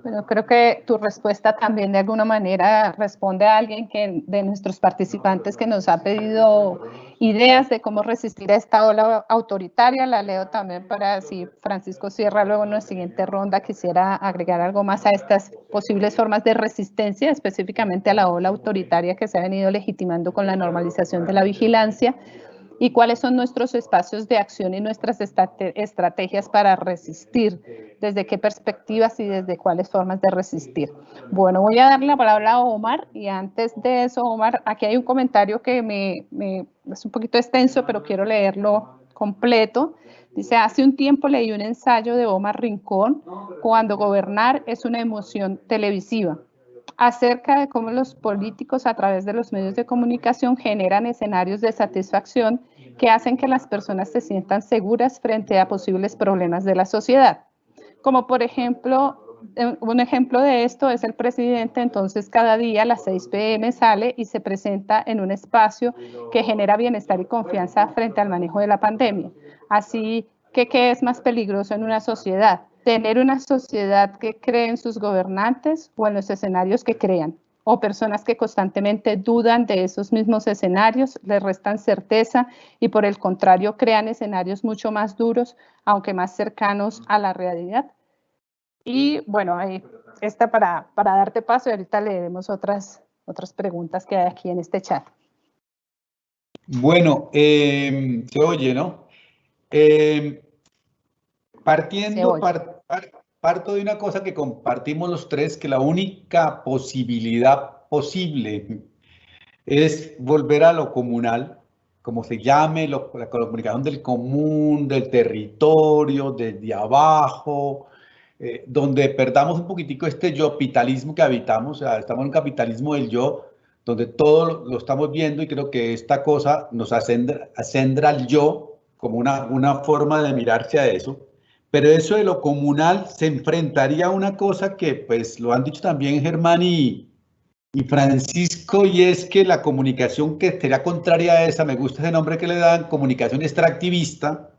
A: Bueno, creo que tu respuesta también de alguna manera responde a alguien de nuestros participantes que nos ha pedido ideas de cómo resistir a esta ola autoritaria. La leo también para si Francisco cierra luego en la siguiente ronda quisiera agregar algo más a estas posibles formas de resistencia, específicamente a la ola autoritaria que se ha venido legitimando con la normalización de la vigilancia. ¿Y cuáles son nuestros espacios de acción y nuestras estrategias para resistir? ¿Desde qué perspectivas y desde cuáles formas de resistir? Bueno, voy a darle la palabra a Omar, y antes de eso, Omar, aquí hay un comentario que es un poquito extenso, pero quiero leerlo completo. Dice, hace un tiempo leí un ensayo de Omar Rincón, Cuando gobernar es una emoción televisiva, acerca de cómo los políticos a través de los medios de comunicación generan escenarios de satisfacción que hacen que las personas se sientan seguras frente a posibles problemas de la sociedad. Como por ejemplo, un ejemplo de esto es el presidente, entonces cada día a las 6 p.m. sale y se presenta en un espacio que genera bienestar y confianza frente al manejo de la pandemia. Así que, ¿qué es más peligroso en una sociedad? Tener una sociedad que cree en sus gobernantes o en los escenarios que crean, o personas que constantemente dudan de esos mismos escenarios, les restan certeza y por el contrario crean escenarios mucho más duros, aunque más cercanos a la realidad. Y bueno, ahí está para darte paso y ahorita leeremos otras preguntas que hay aquí en este chat.
C: Bueno, se oye, ¿no? Parto de una cosa que compartimos los tres, que la única posibilidad posible es volver a lo comunal, como se llame, la comunicación del común, del territorio, desde abajo, donde perdamos un poquitico este yo-pitalismo que habitamos, o sea, estamos en un capitalismo del yo, donde todo lo estamos viendo, y creo que esta cosa nos acendra al yo como una forma de mirarse a eso. Pero eso de lo comunal se enfrentaría a una cosa que, pues, lo han dicho también Germán y Francisco, y es que la comunicación que sería contraria a esa, me gusta ese nombre que le dan, comunicación extractivista,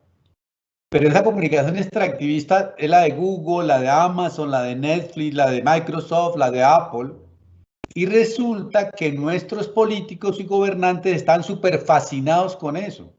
C: pero esa comunicación extractivista es la de Google, la de Amazon, la de Netflix, la de Microsoft, la de Apple, y resulta que nuestros políticos y gobernantes están súper fascinados con eso.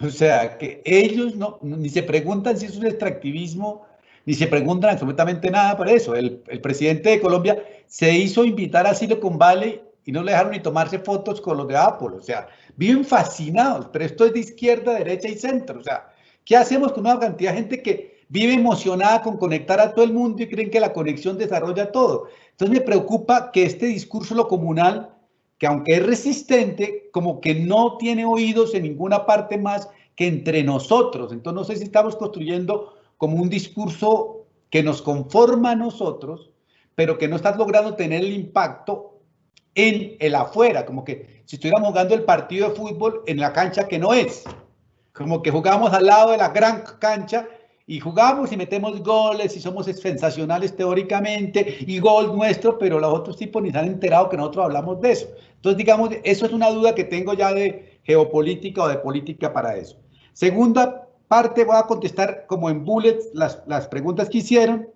C: O sea, que ellos ni se preguntan si es un extractivismo, ni se preguntan absolutamente nada para eso. El presidente de Colombia se hizo invitar a Silicon Valley y no le dejaron ni tomarse fotos con los de Apple. O sea, viven fascinados, pero esto es de izquierda, derecha y centro. O sea, ¿qué hacemos con una cantidad de gente que vive emocionada con conectar a todo el mundo y creen que la conexión desarrolla todo? Entonces me preocupa que este discurso lo comunal, que aunque es resistente, como que no tiene oídos en ninguna parte más que entre nosotros. Entonces no sé si estamos construyendo como un discurso que nos conforma a nosotros, pero que no está logrando tener el impacto en el afuera, como que si estuviéramos jugando el partido de fútbol en la cancha que no es, como que jugamos al lado de la gran cancha y jugamos y metemos goles y somos sensacionales teóricamente y gol nuestro, pero los otros tipos ni se han enterado que nosotros hablamos de eso. Entonces, digamos, eso es una duda que tengo ya de geopolítica o de política para eso. Segunda parte, voy a contestar como en bullets las preguntas que hicieron.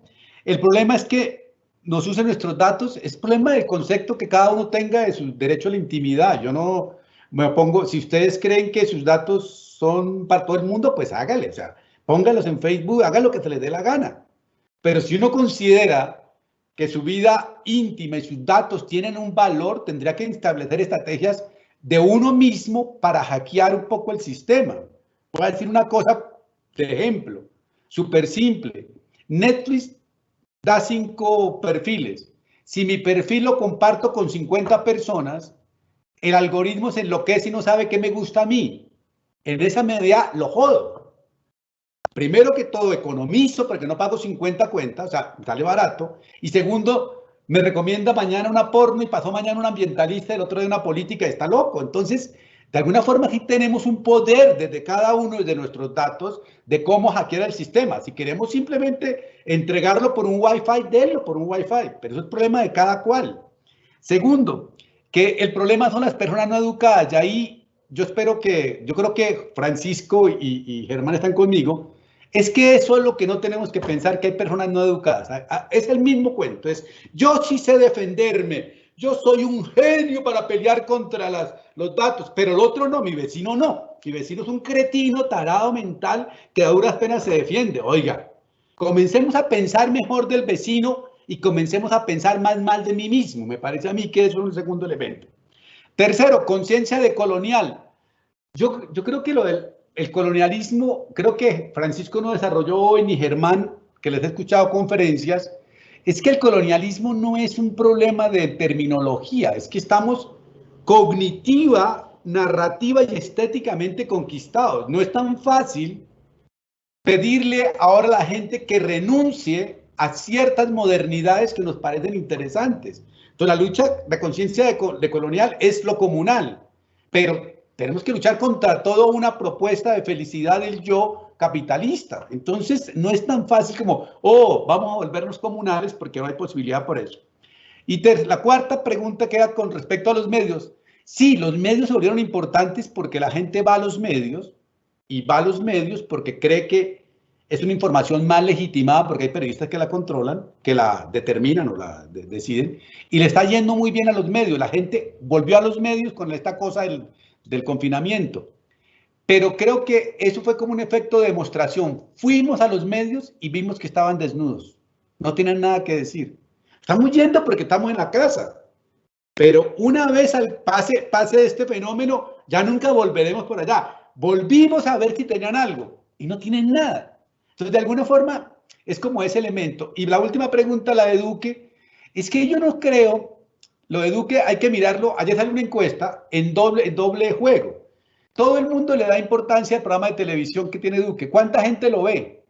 C: El problema es que nos usen nuestros datos, es problema del concepto que cada uno tenga de su derecho a la intimidad. Yo no me opongo, si ustedes creen que sus datos son para todo el mundo, pues hágale, o sea, póngalos en Facebook, hagan lo que se les dé la gana. Pero si uno considera que su vida íntima y sus datos tienen un valor, tendría que establecer estrategias de uno mismo para hackear un poco el sistema. Voy a decir una cosa de ejemplo, súper simple. Netflix da 5 perfiles. Si mi perfil lo comparto con 50 personas, el algoritmo se enloquece y no sabe qué me gusta a mí. En esa medida lo jodo. Primero que todo, economizo porque no pago 50 cuentas, o sea, sale barato. Y segundo, me recomienda mañana una porno y pasó mañana un ambientalista, el otro de una política, está loco. Entonces, de alguna forma sí tenemos un poder desde cada uno de nuestros datos de cómo hackear el sistema. Si queremos simplemente entregarlo por un Wi-Fi, denlo por un Wi-Fi, pero eso es problema de cada cual. Segundo, que el problema son las personas no educadas. Y ahí yo creo que Francisco y Germán están conmigo. Es que eso es lo que no tenemos que pensar, que hay personas no educadas. Es el mismo cuento. Es, yo sí sé defenderme. Yo soy un genio para pelear contra los datos, pero el otro no, mi vecino no. Mi vecino es un cretino, tarado mental, que a duras penas se defiende. Oiga, comencemos a pensar mejor del vecino y comencemos a pensar más mal de mí mismo. Me parece a mí que eso es un segundo elemento. Tercero, conciencia de colonial. Yo creo que lo del colonialismo, creo que Francisco no desarrolló hoy, ni Germán, que les he escuchado conferencias, es que el colonialismo no es un problema de terminología, es que estamos cognitiva, narrativa y estéticamente conquistados. No es tan fácil pedirle ahora a la gente que renuncie a ciertas modernidades que nos parecen interesantes. Entonces la lucha de conciencia de colonial es lo comunal, pero tenemos que luchar contra toda una propuesta de felicidad del yo capitalista. Entonces no es tan fácil como, oh, vamos a volvernos comunales porque no hay posibilidad por eso. Y la cuarta pregunta queda con respecto a los medios. Sí, los medios se volvieron importantes porque la gente va a los medios y va a los medios porque cree que es una información más legitimada porque hay periodistas que la controlan, que la determinan o la deciden, y le está yendo muy bien a los medios. La gente volvió a los medios con esta cosa del confinamiento. Pero creo que eso fue como un efecto de demostración. Fuimos a los medios y vimos que estaban desnudos. No tienen nada que decir. Estamos yendo porque estamos en la casa. Pero una vez pase este fenómeno, ya nunca volveremos por allá. Volvimos a ver si tenían algo y no tienen nada. Entonces, de alguna forma, es como ese elemento. Y la última pregunta, la de Duque, es que yo no creo, lo de Duque hay que mirarlo, ayer salió una encuesta en doble juego. Todo el mundo le da importancia al programa de televisión que tiene Duque. ¿Cuánta gente lo ve?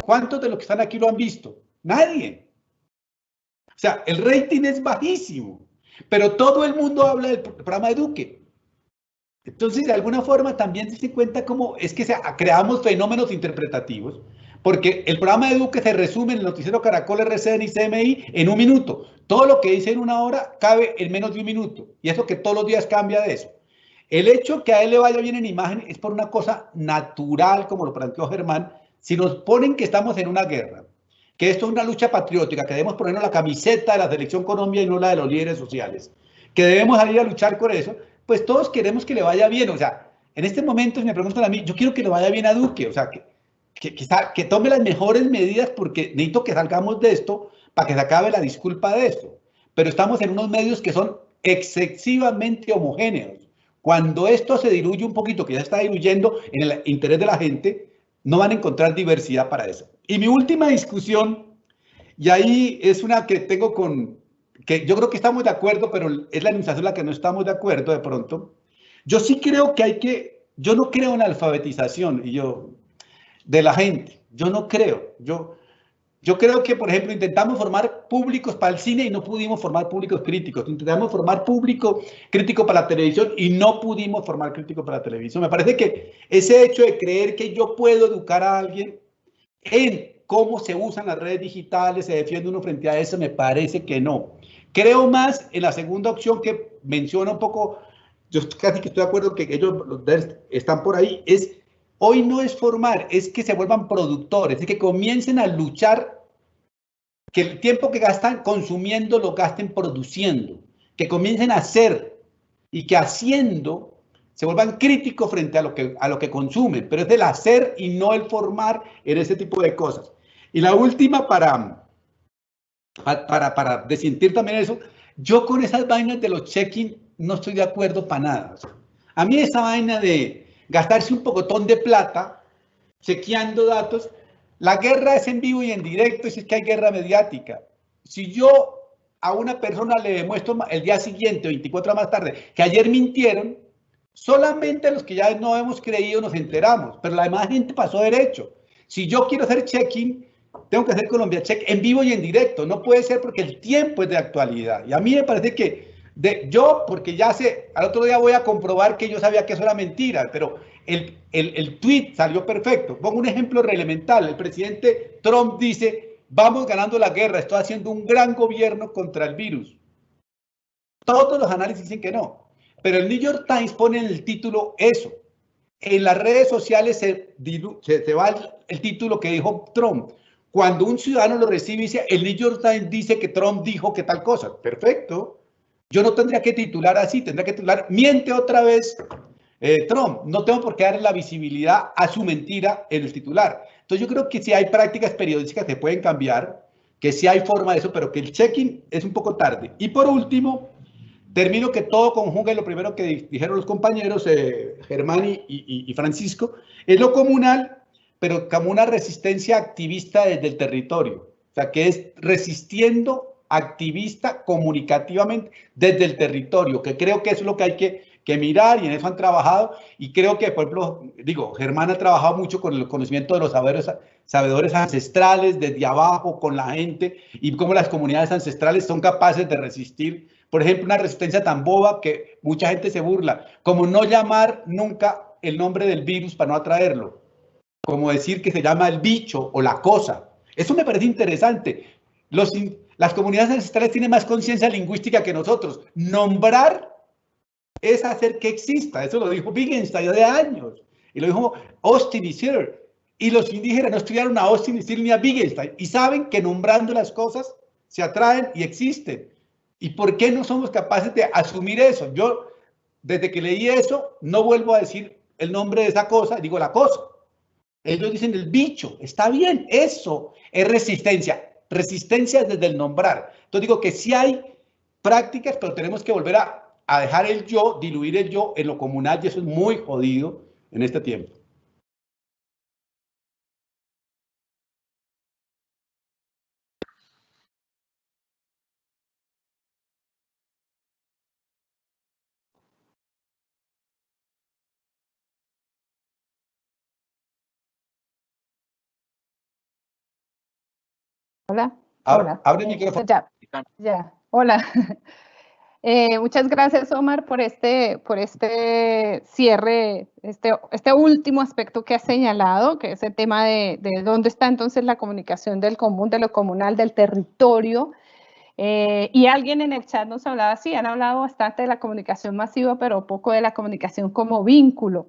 C: ¿Cuántos de los que están aquí lo han visto? Nadie. O sea, el rating es bajísimo, pero todo el mundo habla del programa de Duque. Entonces, de alguna forma, también se cuenta cómo es que creamos fenómenos interpretativos, porque el programa de Duque se resume en el noticiero Caracol, RCN y CMI en un minuto. Todo lo que dice en una hora cabe en menos de un minuto, y eso que todos los días cambia de eso. El hecho que a él le vaya bien en imagen es por una cosa natural, como lo planteó Germán. Si nos ponen que estamos en una guerra, que esto es una lucha patriótica, que debemos ponernos la camiseta de la Selección Colombia y no la de los líderes sociales, que debemos salir a luchar por eso, pues todos queremos que le vaya bien. O sea, en este momento, si me preguntan a mí, yo quiero que le vaya bien a Duque, o sea, que tome las mejores medidas porque necesito que salgamos de esto para que se acabe la disculpa de esto. Pero estamos en unos medios que son excesivamente homogéneos. Cuando esto se diluye un poquito, que ya está diluyendo en el interés de la gente, no van a encontrar diversidad para eso. Y mi última discusión, y ahí es una que tengo que yo creo que estamos de acuerdo, pero es la administración la que no estamos de acuerdo de pronto. Yo sí creo que yo no creo en la alfabetización de la gente, yo no creo. Yo creo que, por ejemplo, intentamos formar públicos para el cine y no pudimos formar públicos críticos. Intentamos formar público crítico para la televisión y no pudimos formar crítico para la televisión. Me parece que ese hecho de creer que yo puedo educar a alguien en cómo se usan las redes digitales, se defiende uno frente a eso, me parece que no. Creo más en la segunda opción que menciona un poco, yo casi que estoy de acuerdo que ellos están por ahí, hoy no es formar, es que se vuelvan productores, es que comiencen a luchar, que el tiempo que gastan consumiendo lo gasten produciendo, que comiencen a hacer y que haciendo se vuelvan críticos frente a lo que consumen, pero es el hacer y no el formar en ese tipo de cosas. Y la última para desentir también eso, yo con esas vainas de los check-in no estoy de acuerdo para nada. A mí esa vaina de gastarse un pocotón de plata chequeando datos, la guerra es en vivo y en directo, es que hay guerra mediática. Si yo a una persona le demuestro el día siguiente, 24 horas más tarde, que ayer mintieron, solamente los que ya no hemos creído nos enteramos, pero la demás gente pasó derecho. Si yo quiero hacer check-in, tengo que hacer Colombia Check en vivo y en directo. No puede ser porque el tiempo es de actualidad. Y a mí me parece que porque ya al otro día voy a comprobar que yo sabía que eso era mentira, pero el tweet salió perfecto. Pongo un ejemplo elemental. El presidente Trump dice, vamos ganando la guerra, estoy haciendo un gran gobierno contra el virus. Todos los análisis dicen que no. Pero el New York Times pone en el título eso. En las redes sociales se va el título que dijo Trump. Cuando un ciudadano lo recibe y dice, el New York Times dice que Trump dijo que tal cosa. Perfecto. Yo no tendría que titular así, tendría que titular, miente otra vez Trump. No tengo por qué darle la visibilidad a su mentira en el titular. Entonces yo creo que sí hay prácticas periodísticas que pueden cambiar, que sí hay forma de eso, pero que el check-in es un poco tarde. Y por último, termino que todo conjuga lo primero que dijeron los compañeros, Germán y Francisco, es lo comunal, pero como una resistencia activista desde el territorio. O sea, que es resistiendo activista comunicativamente desde el territorio, que creo que eso es lo que hay que mirar y en eso han trabajado. Y creo que, por ejemplo, Germán ha trabajado mucho con el conocimiento de los sabedores ancestrales desde abajo, con la gente, y cómo las comunidades ancestrales son capaces de resistir. Por ejemplo, una resistencia tan boba que mucha gente se burla, como no llamar nunca el nombre del virus para no atraerlo, como decir que se llama el bicho o la cosa. Eso me parece interesante. Las comunidades ancestrales tienen más conciencia lingüística que nosotros. Nombrar es hacer que exista. Eso lo dijo Wittgenstein de años. Y lo dijo Austin y Searle. Y los indígenas no estudiaron a Austin y Searle ni a Wittgenstein. Y saben que nombrando las cosas se atraen y existen. ¿Y por qué no somos capaces de asumir eso? Yo, desde que leí eso, no vuelvo a decir el nombre de esa cosa, digo la cosa. Ellos dicen el bicho, está bien, eso es resistencia. Resistencia desde el nombrar. Entonces digo que sí hay prácticas, pero tenemos que volver a dejar el yo, diluir el yo en lo comunal, y eso es muy jodido en este tiempo.
A: Hola. Hola.
C: Abre el micrófono.
A: Ya. Hola. Muchas gracias, Omar, por este cierre, este último aspecto que has señalado, que es el tema de dónde está entonces la comunicación del común, de lo comunal, del territorio. Y alguien en el chat nos hablaba, sí, han hablado bastante de la comunicación masiva, pero poco de la comunicación como vínculo.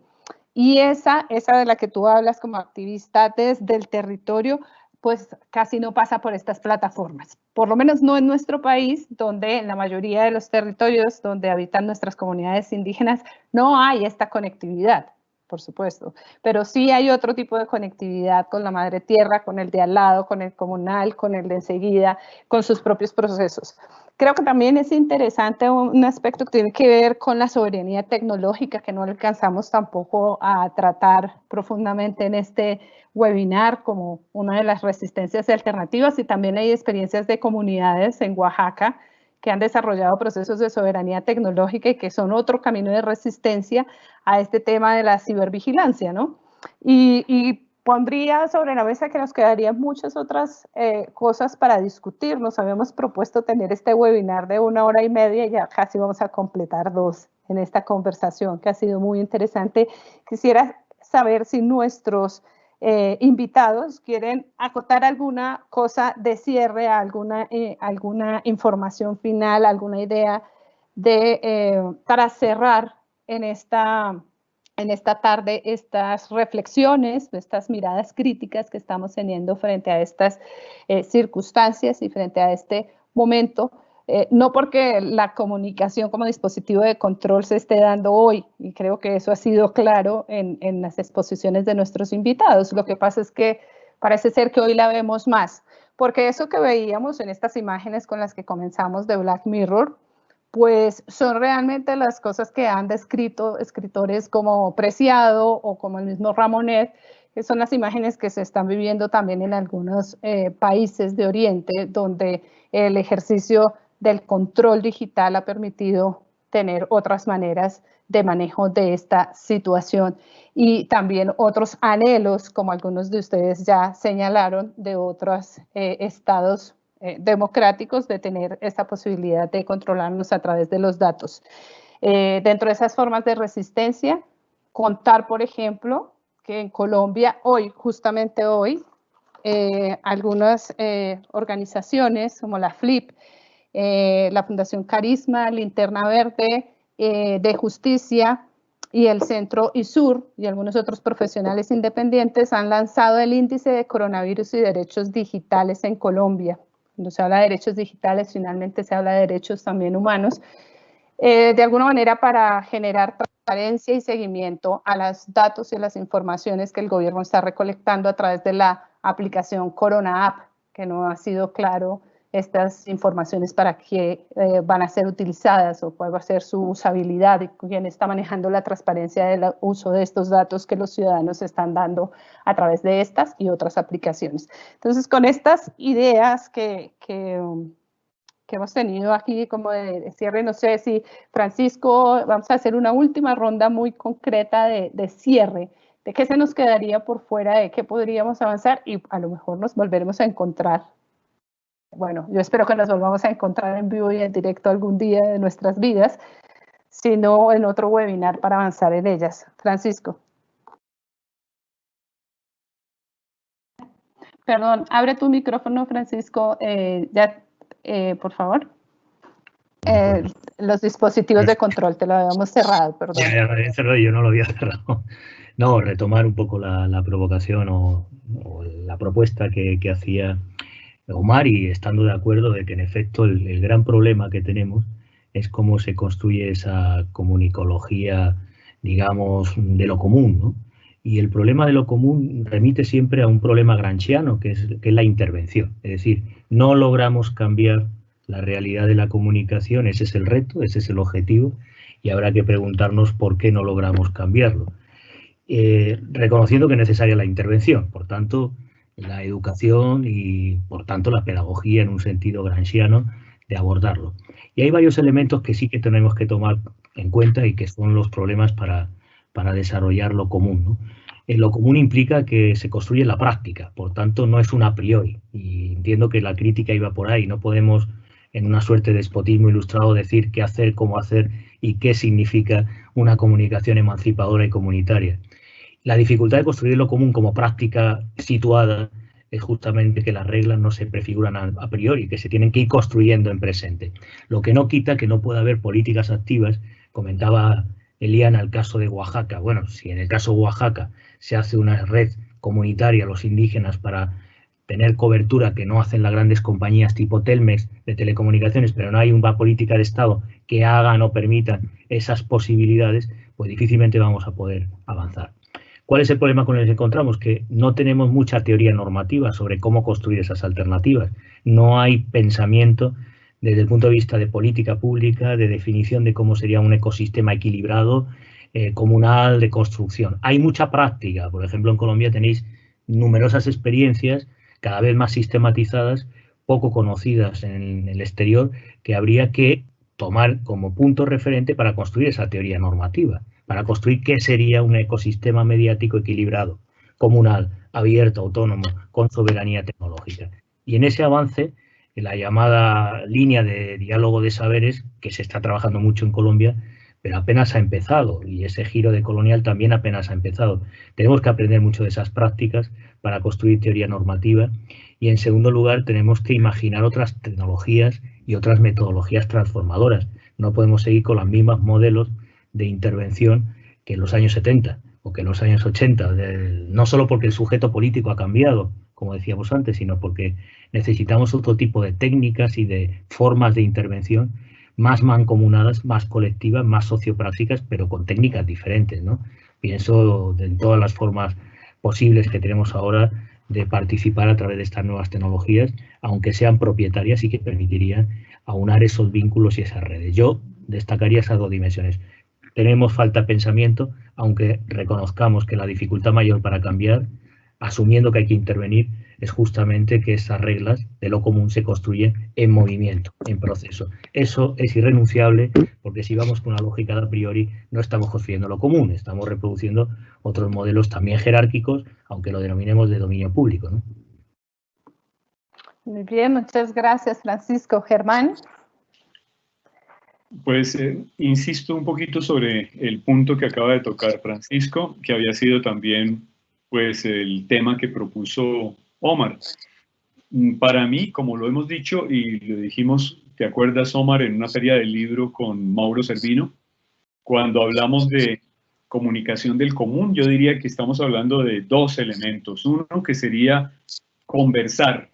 A: Y esa de la que tú hablas como activista desde el territorio, pues casi no pasa por estas plataformas. Por lo menos no en nuestro país, donde en la mayoría de los territorios donde habitan nuestras comunidades indígenas no hay esta conectividad, por supuesto, pero sí hay otro tipo de conectividad con la madre tierra, con el de al lado, con el comunal, con el de enseguida, con sus propios procesos. Creo que también es interesante un aspecto que tiene que ver con la soberanía tecnológica, que no alcanzamos tampoco a tratar profundamente en este webinar como una de las resistencias alternativas, y también hay experiencias de comunidades en Oaxaca que han desarrollado procesos de soberanía tecnológica y que son otro camino de resistencia a este tema de la cibervigilancia, ¿no? Y pondría sobre la mesa que nos quedarían muchas otras cosas para discutir. Nos habíamos propuesto tener este webinar de 1 hora y media y ya casi vamos a completar 2 en esta conversación, que ha sido muy interesante. Quisiera saber si nuestros invitados quieren acotar alguna cosa de cierre, alguna información final, alguna idea para cerrar en esta tarde estas reflexiones, estas miradas críticas que estamos teniendo frente a estas circunstancias y frente a este momento. No porque la comunicación como dispositivo de control se esté dando hoy, y creo que eso ha sido claro en las exposiciones de nuestros invitados. Lo que pasa es que parece ser que hoy la vemos más, porque eso que veíamos en estas imágenes con las que comenzamos de Black Mirror, pues son realmente las cosas que han descrito escritores como Preciado o como el mismo Ramonet, que son las imágenes que se están viviendo también en algunos países de Oriente, donde el ejercicio del control digital ha permitido tener otras maneras de manejo de esta situación y también otros anhelos, como algunos de ustedes ya señalaron, de otros estados democráticos de tener esta posibilidad de controlarnos a través de los datos. Dentro de esas formas de resistencia, contar, por ejemplo, que en Colombia hoy, justamente hoy, algunas organizaciones como la FLIP, la Fundación Carisma, Linterna Verde de Justicia y el Centro ISUR y algunos otros profesionales independientes han lanzado el índice de coronavirus y derechos digitales en Colombia. Cuando se habla de derechos digitales, finalmente se habla de derechos también humanos, de alguna manera para generar transparencia y seguimiento a los datos y las informaciones que el gobierno está recolectando a través de la aplicación Corona App, que no ha sido claro estas informaciones para qué van a ser utilizadas o cuál va a ser su usabilidad y quién está manejando la transparencia del uso de estos datos que los ciudadanos están dando a través de estas y otras aplicaciones. Entonces, con estas ideas que hemos tenido aquí como de cierre, no sé si Francisco, vamos a hacer una última ronda muy concreta de cierre, de qué se nos quedaría por fuera, de qué podríamos avanzar y a lo mejor nos volveremos a encontrar. Bueno, yo espero que nos volvamos a encontrar en vivo y en directo algún día de nuestras vidas, si no en otro webinar para avanzar en ellas. Francisco. Perdón, abre tu micrófono, Francisco, por favor. Los dispositivos de control, te lo habíamos cerrado, perdón.
D: Ya lo había cerrado, yo no lo había cerrado. No, retomar un poco la provocación o la propuesta que hacía Omar, y estando de acuerdo de que en efecto el gran problema que tenemos es cómo se construye esa comunicología, digamos, de lo común, ¿no? Y el problema de lo común remite siempre a un problema gramsciano, que es la intervención. Es decir, no logramos cambiar la realidad de la comunicación, ese es el reto, ese es el objetivo, y habrá que preguntarnos por qué no logramos cambiarlo. Reconociendo que es necesaria la intervención, por tanto, la educación y, por tanto, la pedagogía en un sentido gramsciano de abordarlo. Y hay varios elementos que sí que tenemos que tomar en cuenta y que son los problemas para desarrollar lo común, ¿no? Lo común implica que se construye la práctica, por tanto, no es un a priori. Y entiendo que la crítica iba por ahí. No podemos, en una suerte de despotismo ilustrado, decir qué hacer, cómo hacer y qué significa una comunicación emancipadora y comunitaria. La dificultad de construir lo común como práctica situada es justamente que las reglas no se prefiguran a priori, que se tienen que ir construyendo en presente. Lo que no quita que no pueda haber políticas activas. Comentaba Eliana el caso de Oaxaca. Bueno, si en el caso de Oaxaca se hace una red comunitaria a los indígenas para tener cobertura que no hacen las grandes compañías tipo Telmex de telecomunicaciones, pero no hay una política de Estado que hagan o permitan esas posibilidades, pues difícilmente vamos a poder avanzar. ¿Cuál es el problema con el que nos encontramos? Que no tenemos mucha teoría normativa sobre cómo construir esas alternativas. No hay pensamiento desde el punto de vista de política pública, de definición de cómo sería un ecosistema equilibrado, comunal, de construcción. Hay mucha práctica. Por ejemplo, en Colombia tenéis numerosas experiencias, cada vez más sistematizadas, poco conocidas en el exterior, que habría que tomar como punto referente para construir esa teoría normativa, para construir qué sería un ecosistema mediático equilibrado, comunal, abierto, autónomo, con soberanía tecnológica. Y en ese avance, en la llamada línea de diálogo de saberes, que se está trabajando mucho en Colombia, pero apenas ha empezado, y ese giro de colonial también apenas ha empezado. Tenemos que aprender mucho de esas prácticas para construir teoría normativa, y en segundo lugar tenemos que imaginar otras tecnologías y otras metodologías transformadoras. No podemos seguir con los mismos modelos de intervención que en los años 70 o que en los años 80, no solo porque el sujeto político ha cambiado, como decíamos antes, sino porque necesitamos otro tipo de técnicas y de formas de intervención más mancomunadas, más colectivas, más socioprácticas, pero con técnicas diferentes, ¿no? Pienso en todas las formas posibles que tenemos ahora de participar a través de estas nuevas tecnologías, aunque sean propietarias y que permitirían aunar esos vínculos y esas redes. Yo destacaría esas dos dimensiones. Tenemos falta de pensamiento, aunque reconozcamos que la dificultad mayor para cambiar, asumiendo que hay que intervenir, es justamente que esas reglas de lo común se construyen en movimiento, en proceso. Eso es irrenunciable, porque si vamos con una lógica de a priori, no estamos construyendo lo común, estamos reproduciendo otros modelos también jerárquicos, aunque lo denominemos de dominio público, ¿no?
A: Muy bien, muchas gracias, Francisco. Germán.
B: Pues insisto un poquito sobre el punto que acaba de tocar Francisco, que había sido también pues el tema que propuso Omar. Para mí, como lo hemos dicho y lo dijimos, ¿te acuerdas, Omar, en una feria del libro con Mauro Servino? Cuando hablamos de comunicación del común, yo diría que estamos hablando de dos elementos. Uno que sería conversar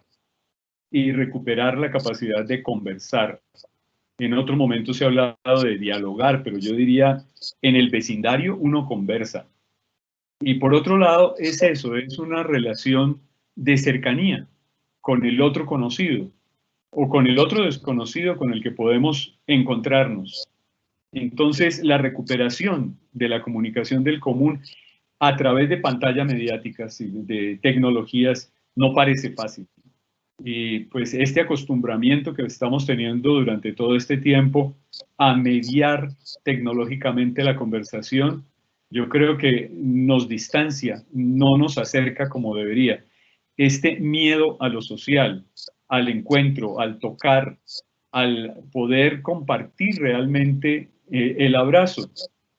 B: y recuperar la capacidad de conversar. En otro momento se ha hablado de dialogar, pero yo diría, en el vecindario uno conversa. Y por otro lado, es eso, es una relación de cercanía con el otro conocido o con el otro desconocido con el que podemos encontrarnos. Entonces, la recuperación de la comunicación del común a través de pantallas mediáticas y de tecnologías no parece fácil. Y pues este acostumbramiento que estamos teniendo durante todo este tiempo a mediar tecnológicamente la conversación, yo creo que nos distancia, no nos acerca como debería. Este miedo a lo social, al encuentro, al tocar, al poder compartir realmente el abrazo,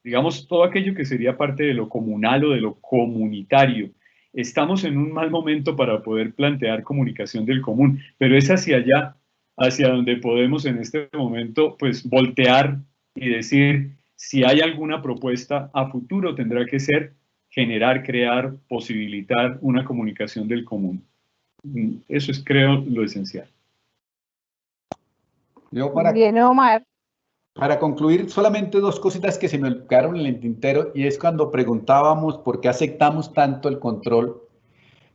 B: digamos, todo aquello que sería parte de lo comunal o de lo comunitario. Estamos en un mal momento para poder plantear comunicación del común, pero es hacia allá, hacia donde podemos en este momento pues voltear y decir, si hay alguna propuesta a futuro tendrá que ser generar, crear, posibilitar una comunicación del común. Eso es, creo, lo esencial.
C: Yo
A: Bien, Omar.
C: Para concluir, solamente dos cositas que se me quedaron en el tintero, y es cuando preguntábamos por qué aceptamos tanto el control.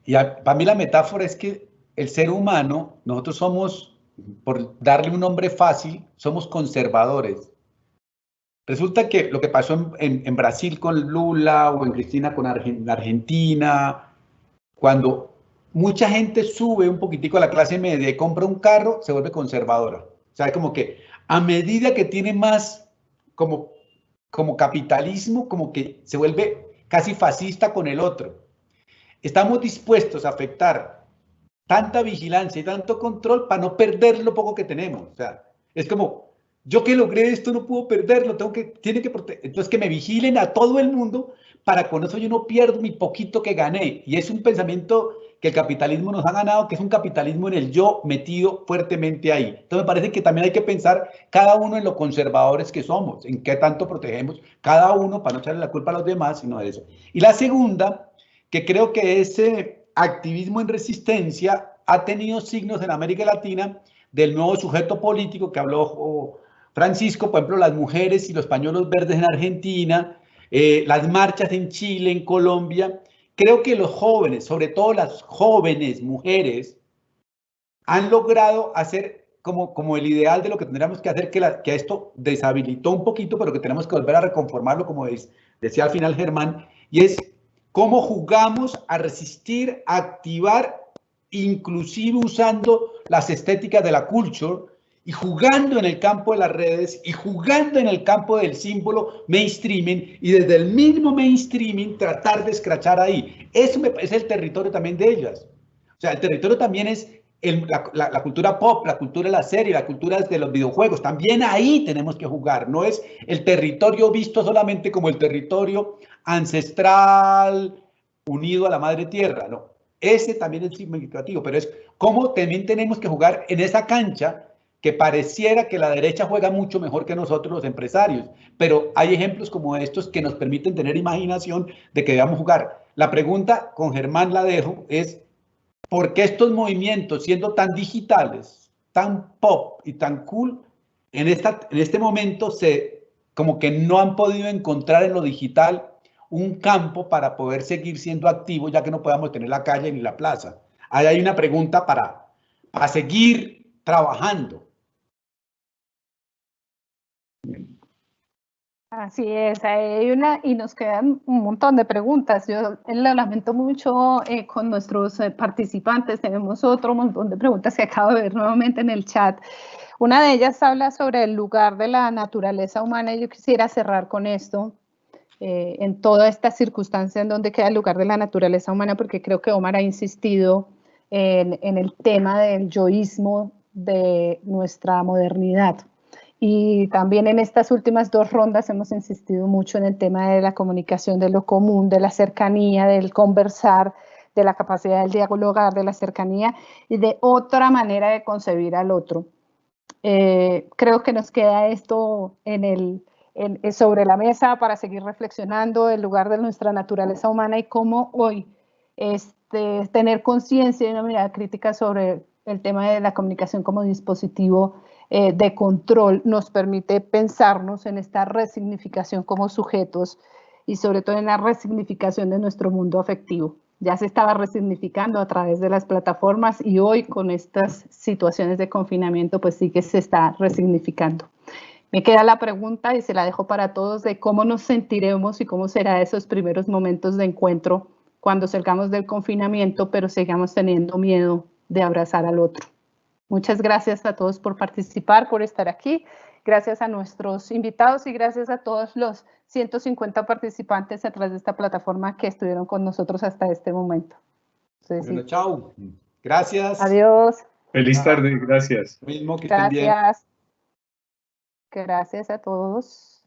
C: Y para mí la metáfora es que el ser humano, nosotros somos, por darle un nombre fácil, somos conservadores. Resulta que lo que pasó en Brasil con Lula o en Cristina con Argentina, cuando mucha gente sube un poquitico a la clase media y compra un carro, se vuelve conservadora. O sea, como que a medida que tiene más como capitalismo, como que se vuelve casi fascista con el otro. Estamos dispuestos a afectar tanta vigilancia y tanto control para no perder lo poco que tenemos. O sea, es como, yo que logré esto no puedo perderlo, tiene que proteger. Entonces que me vigilen a todo el mundo para con eso yo no pierdo mi poquito que gané. Y es un pensamiento que el capitalismo nos ha ganado, que es un capitalismo en el yo metido fuertemente ahí. Entonces me parece que también hay que pensar cada uno en lo conservadores que somos, en qué tanto protegemos cada uno para no echarle la culpa a los demás, sino de eso. Y la segunda, que creo que es activismo en resistencia ha tenido signos en América Latina del nuevo sujeto político que habló Francisco, por ejemplo, las mujeres y los pañuelos verdes en Argentina, las marchas en Chile, en Colombia. Creo que los jóvenes, sobre todo las jóvenes mujeres, han logrado hacer como el ideal de lo que tendríamos que hacer, que esto deshabilitó un poquito, pero que tenemos que volver a reconformarlo, como decía al final Germán, y es cómo jugamos a resistir, a activar, inclusive usando las estéticas de la culture, y jugando en el campo de las redes, y jugando en el campo del símbolo mainstreaming, y desde el mismo mainstreaming tratar de escrachar ahí. Eso es el territorio también de ellas. O sea, el territorio también es la cultura pop, la cultura de la serie, la cultura de los videojuegos. También ahí tenemos que jugar. No es el territorio visto solamente como el territorio ancestral unido a la madre tierra. No, ese también es significativo, pero es cómo también tenemos que jugar en esa cancha que pareciera que la derecha juega mucho mejor que nosotros los empresarios, pero hay ejemplos como estos que nos permiten tener imaginación de que debamos jugar. La pregunta, con Germán la dejo, es ¿por qué estos movimientos, siendo tan digitales, tan pop y tan cool, en este momento como que no han podido encontrar en lo digital un campo para poder seguir siendo activos, ya que no podamos tener la calle ni la plaza? Ahí hay una pregunta para seguir trabajando.
A: Así es, hay una y nos quedan un montón de preguntas. Yo lo lamento mucho con nuestros participantes. Tenemos otro montón de preguntas que acabo de ver nuevamente en el chat. Una de ellas habla sobre el lugar de la naturaleza humana y yo quisiera cerrar con esto. En toda esta circunstancia en donde queda el lugar de la naturaleza humana, porque creo que Omar ha insistido en el tema del yoísmo de nuestra modernidad. Y también en estas últimas dos rondas hemos insistido mucho en el tema de la comunicación, de lo común, de la cercanía, del conversar, de la capacidad del dialogar, de la cercanía y de otra manera de concebir al otro. Creo que nos queda esto sobre la mesa para seguir reflexionando el lugar de nuestra naturaleza humana y cómo hoy tener conciencia y una mirada crítica sobre el tema de la comunicación como dispositivo de control nos permite pensarnos en esta resignificación como sujetos y sobre todo en la resignificación de nuestro mundo afectivo. Ya se estaba resignificando a través de las plataformas y hoy con estas situaciones de confinamiento pues sí que se está resignificando. Me queda la pregunta y se la dejo para todos de cómo nos sentiremos y cómo será esos primeros momentos de encuentro cuando salgamos del confinamiento pero sigamos teniendo miedo de abrazar al otro. Muchas gracias a todos por participar, por estar aquí. Gracias a nuestros invitados y gracias a todos los 150 participantes a través de esta plataforma que estuvieron con nosotros hasta este momento. Entonces,
C: bueno, chao. Gracias.
A: Adiós.
B: Feliz tarde, gracias.
C: Mismo, que estén bien.
A: Gracias. Gracias a todos.